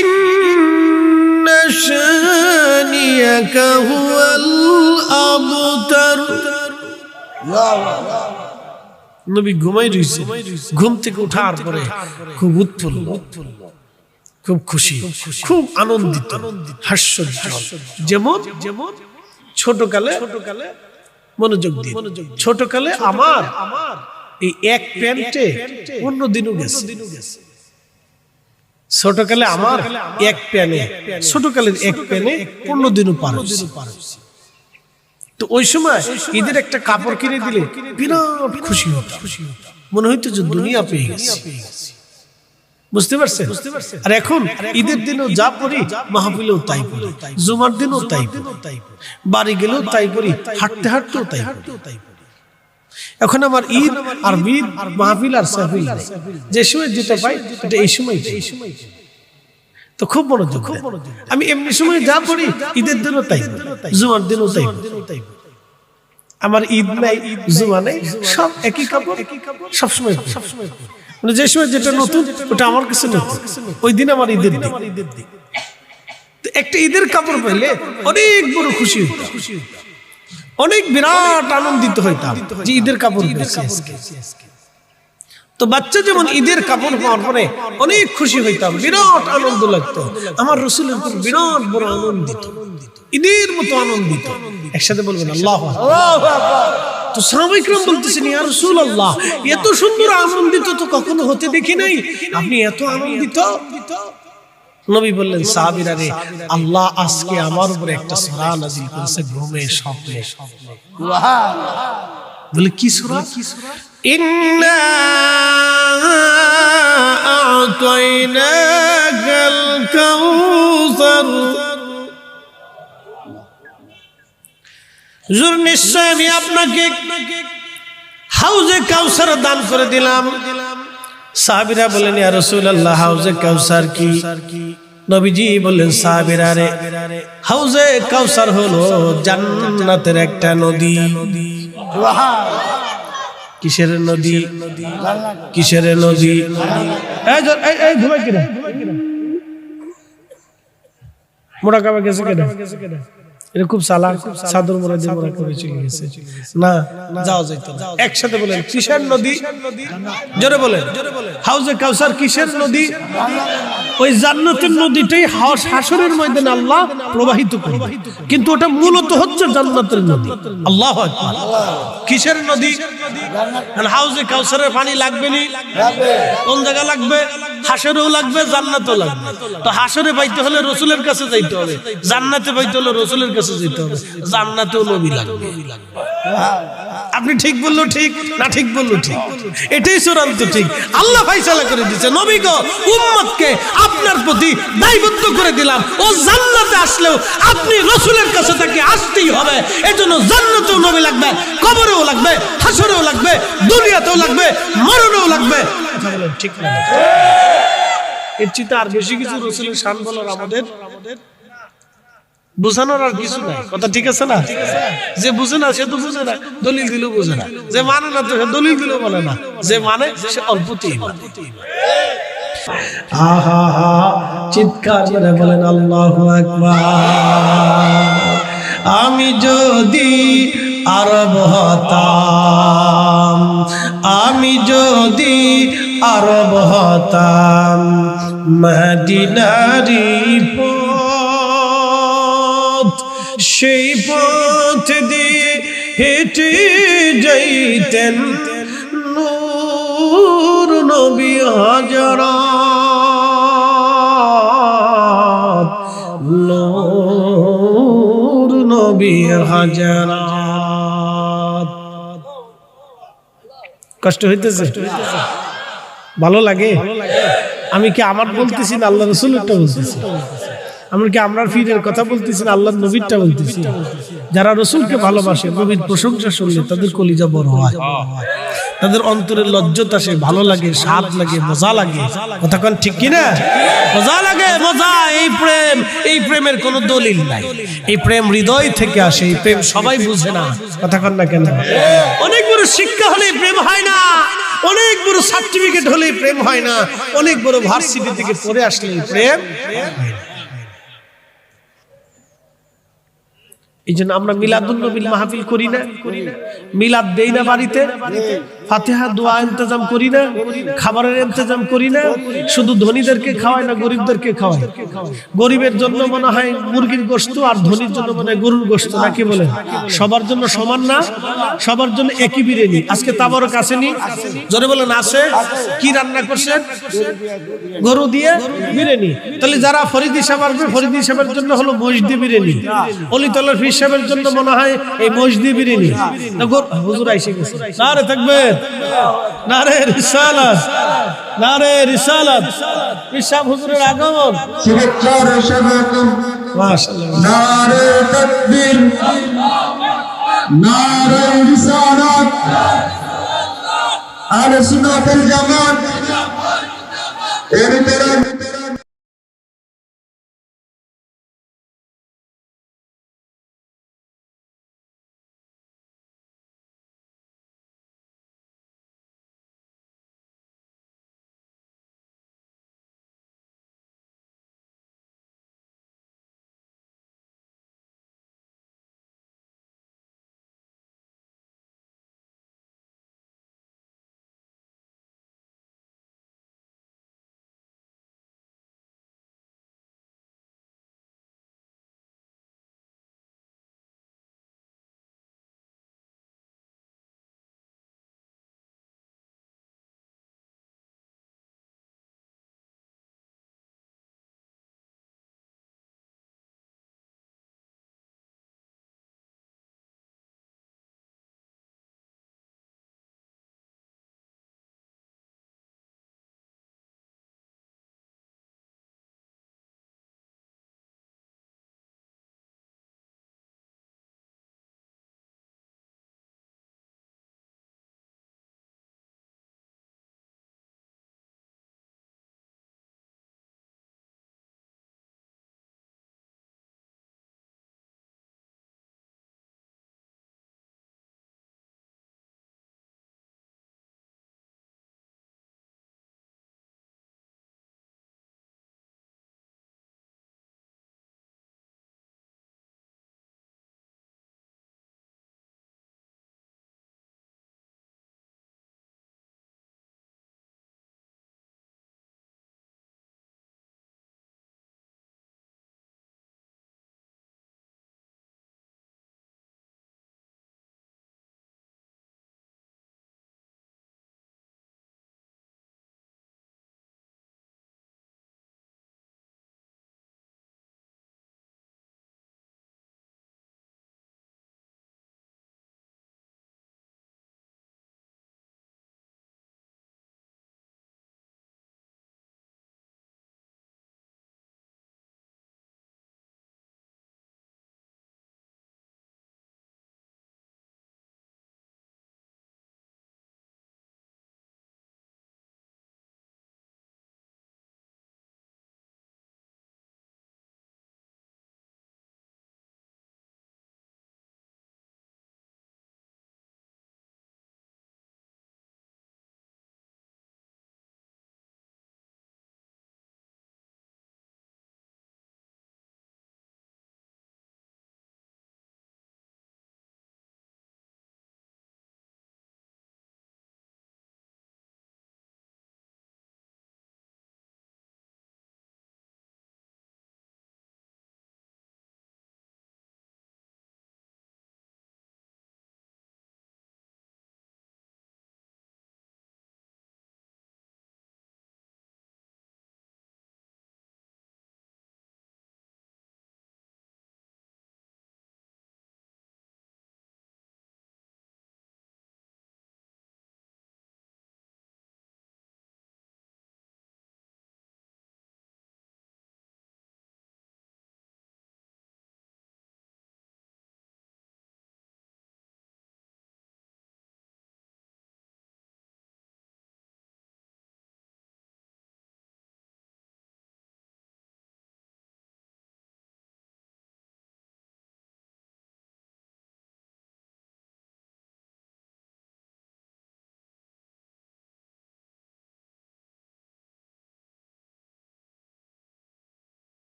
ইন্না শানিয়াকা হুয়াল আবতার। নবী ঘুমাই রয়েছে, ঘুম থেকে ওঠার পরে খুব উৎফুল্ল, খুব খুশি, খুব আনন্দিত, হাস্যোজ্জ্বল। যেমন ছোটকালে মনোযোগ দিয়ে, ছোটকালে আমার এই এক প্যান্টে অন্যদিনও গেছে, ছোটকালে আমার এক প্যানে, ছোটকালের এক প্যানে অন্যদিনও পার হয়েছে। তো ওই সময় ঈদের একটা কাপড় কিনে দিলে বিরাট খুশি হতো, মনে হইতো যে দুনিয়া পেয়ে গেছে। বুঝতে পারছেন? আর এখন ঈদের দিনও যা পড়ি, মাহফিলেও তাই পড়ি, জুমার দিনও তাই পড়ি, বাড়ি গেলেও তাই পড়ি, হাঁটতে হাঁটতেও তাই পড়ি। এখন আমার ঈদ আর বিদ, মাহফিল আর সাহফিল, যে সময় যেটা পাই এটা এই সময়। তো খুব মনোযোগ। আমি এমনি সময় যা পড়ি, ঈদের দিনও তাই, জুমার দিনও তাই। আমার ঈদ নাই, জুমা নাই, সব একই কাপড়, সবসময়। মানে যে সময় যেটা নতুন ওটা আমার কাছে নতুন, ওই দিন আমার ঈদের দিন। একটা ঈদের কাপড় পাইলে অনেক বড় খুশি হইতাম, অনেক বিরাট আনন্দিত হইতাম যে ঈদের কাপড় পেয়েছি আজকে। তো বাচ্চা যেমন ঈদের কাপড় পাওয়ার পরে অনেক খুশি হইতাম, বিরাট আনন্দ লাগতো। আমার রাসূলের উপর বিরাট বড় আনন্দিত, ঈদের মতো আনন্দিত। একসাথে বলবেন আল্লাহু আকবার। তো সাহাবায়ে কিরাম বলতেছেন, ইয়া রাসূলুল্লাহ, এত সুন্দর আনন্দিত তো কখনো হতে দেখি নাই, আপনি এত আনন্দিত। নবী বললেন, সাহাবীরা রে, আল্লাহ আজকে আমার উপরে একটা সূরা নাযিল করেছে ঘুমে, স্বপ্নে। সুবহানাল্লাহ। বলে কি সূরা? ইন্না আ'তাইনাকাল কাউসার। হুজুর, নিশ্চয় আমি আপনাকে হাউজে কাউসার দান করে দিলাম। সাহাবীরা বলেন, ইয়া রাসূলুল্লাহ, হাউজে কাউসার কি? নবীজি বললেন, সাহাবীরা রে, হাউজে কাউসার হলো জান্নাতের একটা নদী। কিসের নদী? কিসের নদী? এই ঘুমাই কিনা? মোরাকাবা গেছে কিনা? এটা খুব চালাক, চাদর মোড়া দিয়ে মোড়া করে চলে গেছে। না, যাও যাইতো না। একসাথে বলেন, কিসের নদী? জোরে বলেন। হাউজে কাউসার কিসের নদী? ওই জান্নাতের নদীটাই হাসরের ময়দানে আল্লাহ প্রবাহিত করবে, কিন্তু ওটা মূলত হচ্ছে জান্নাতের নদী। আল্লাহু আকবার। কিসের নদী? হাউজে কাউসারের পানি লাগবে নি? কোন জায়গা লাগবে? হাসরেও লাগবে, জান্নাতেও লাগবে। তো হাসরে পাইতে হলে রাসূলের কাছে যাইতে হবে, জান্নাতে পাইতে হলে রাসূলের কাছে যেতে হবে, জান্নাতেও নবী লাগবে। আপনি ঠিক বললো ঠিক, না ঠিক বললো ঠিক, এটাই চূড়ান্ত ঠিক। আল্লাহ ফয়সালা করে দিয়েছে, নবী গো, উম্মতকে আপনার প্রতি দায়বদ্ধ করে দিলাম, ও জান্নাতে আসলেও আপনি রাসূলের কাছে তাকে আসতেই হবে। এজন্য জান্নাতেও নবী লাগবে, কবরেও লাগবে, হাসরেও লাগবে, দুনিয়াতেও লাগবে, মরণেও লাগবে। ঠিক না? এর চেয়ে আর বেশি কিছু রাসূলের শান বলার আমাদের বুঝানোর আর কিছু নাই। কথা ঠিক আছে না? যে বুঝে না সে তো বুঝে না, দলিল দিলেও বুঝে না। যে মানে না সে দলিল দিলেও বলে না, যে মানে সে অল্পতেই মানে। আহা হা, চিৎকার করে বলেন আল্লাহু আকবার। আমি যদি আরব হতাম, আমি যদি আরব হতাম, মদিনারি সেই পথ দিয়ে হেঁটে যাইতেন নূর নবী হযরত, নূর নবী হযরত। কষ্ট হইতেছে? ভালো লাগে? আমি কি আমার বলতেছি না আল্লাহ রাসূলেরটা বলতেছি? আমরা কি আমরা ফিরের কথা বলতেছি না আল্লাহর নবীরটা বলতেছি? যারা রাসূলকে ভালোবাসে, নবীর প্রশংসা শুনলে তাদের কলিজা বড় হয়। তাদের অন্তরের লজ্জতা আসে, ভালো লাগে, স্বাদ লাগে, মজা লাগে। কতক্ষণ ঠিক কিনা? মজা লাগে, মজা। এই প্রেমের কোনো দলিল নাই। এই প্রেম হৃদয় থেকে আসে। এই প্রেম সবাই বুঝে না। কতক্ষণ না কেন? অনেক বড় শিক্ষা হলে প্রেম হয় না, অনেক বড় সার্টিফিকেট হলে প্রেম হয় না, অনেক বড় ভার্সিটি থেকে পড়ে আসলে প্রেম হয় না। এই জন্য আমরা মিলাদুন নবীর মাহফিল করি না, মিলাদ দেই না বাড়িতে, ফাতিহা দোয়া ইন্তজাম করি না, খাবারের ইন্তজাম করি না। শুধু ধনীদেরকে খাওয়ায় না, গরিবদেরকে খাওয়ায়। গরিবের জন্য মনে হয় মুরগির গোশত, আর ধনীর জন্য মনে হয় গরুর গোশত, নাকি বলেন? সবার জন্য সমান না, সবার জন্য একই বিরিয়ানি। আজকে তাবরক আসেনি? জোরে বলেন আছে। কি রান্না করছেন? গরু দিয়ে বিরিয়ানি। তাহলে যারা ফরিদি সাহেব আসবে, ফরিদি সাহেবের জন্য হলো মসজিদ বিরিয়ানি। অলিতলার ফির সাহেবের জন্য মনে হয় এই মসজিদ বিরিয়ানি। হুজুর আইসে গেছে। নারে তাকবীর, নারে রিসালাত, নারে রিসালাত। ফির সাহেব হুজুরের আগমন। মাশাআল্লাহ। নারে তাকবীর, নারে রিসালাত। আহলে সুন্নাত ওয়াল জামাত এর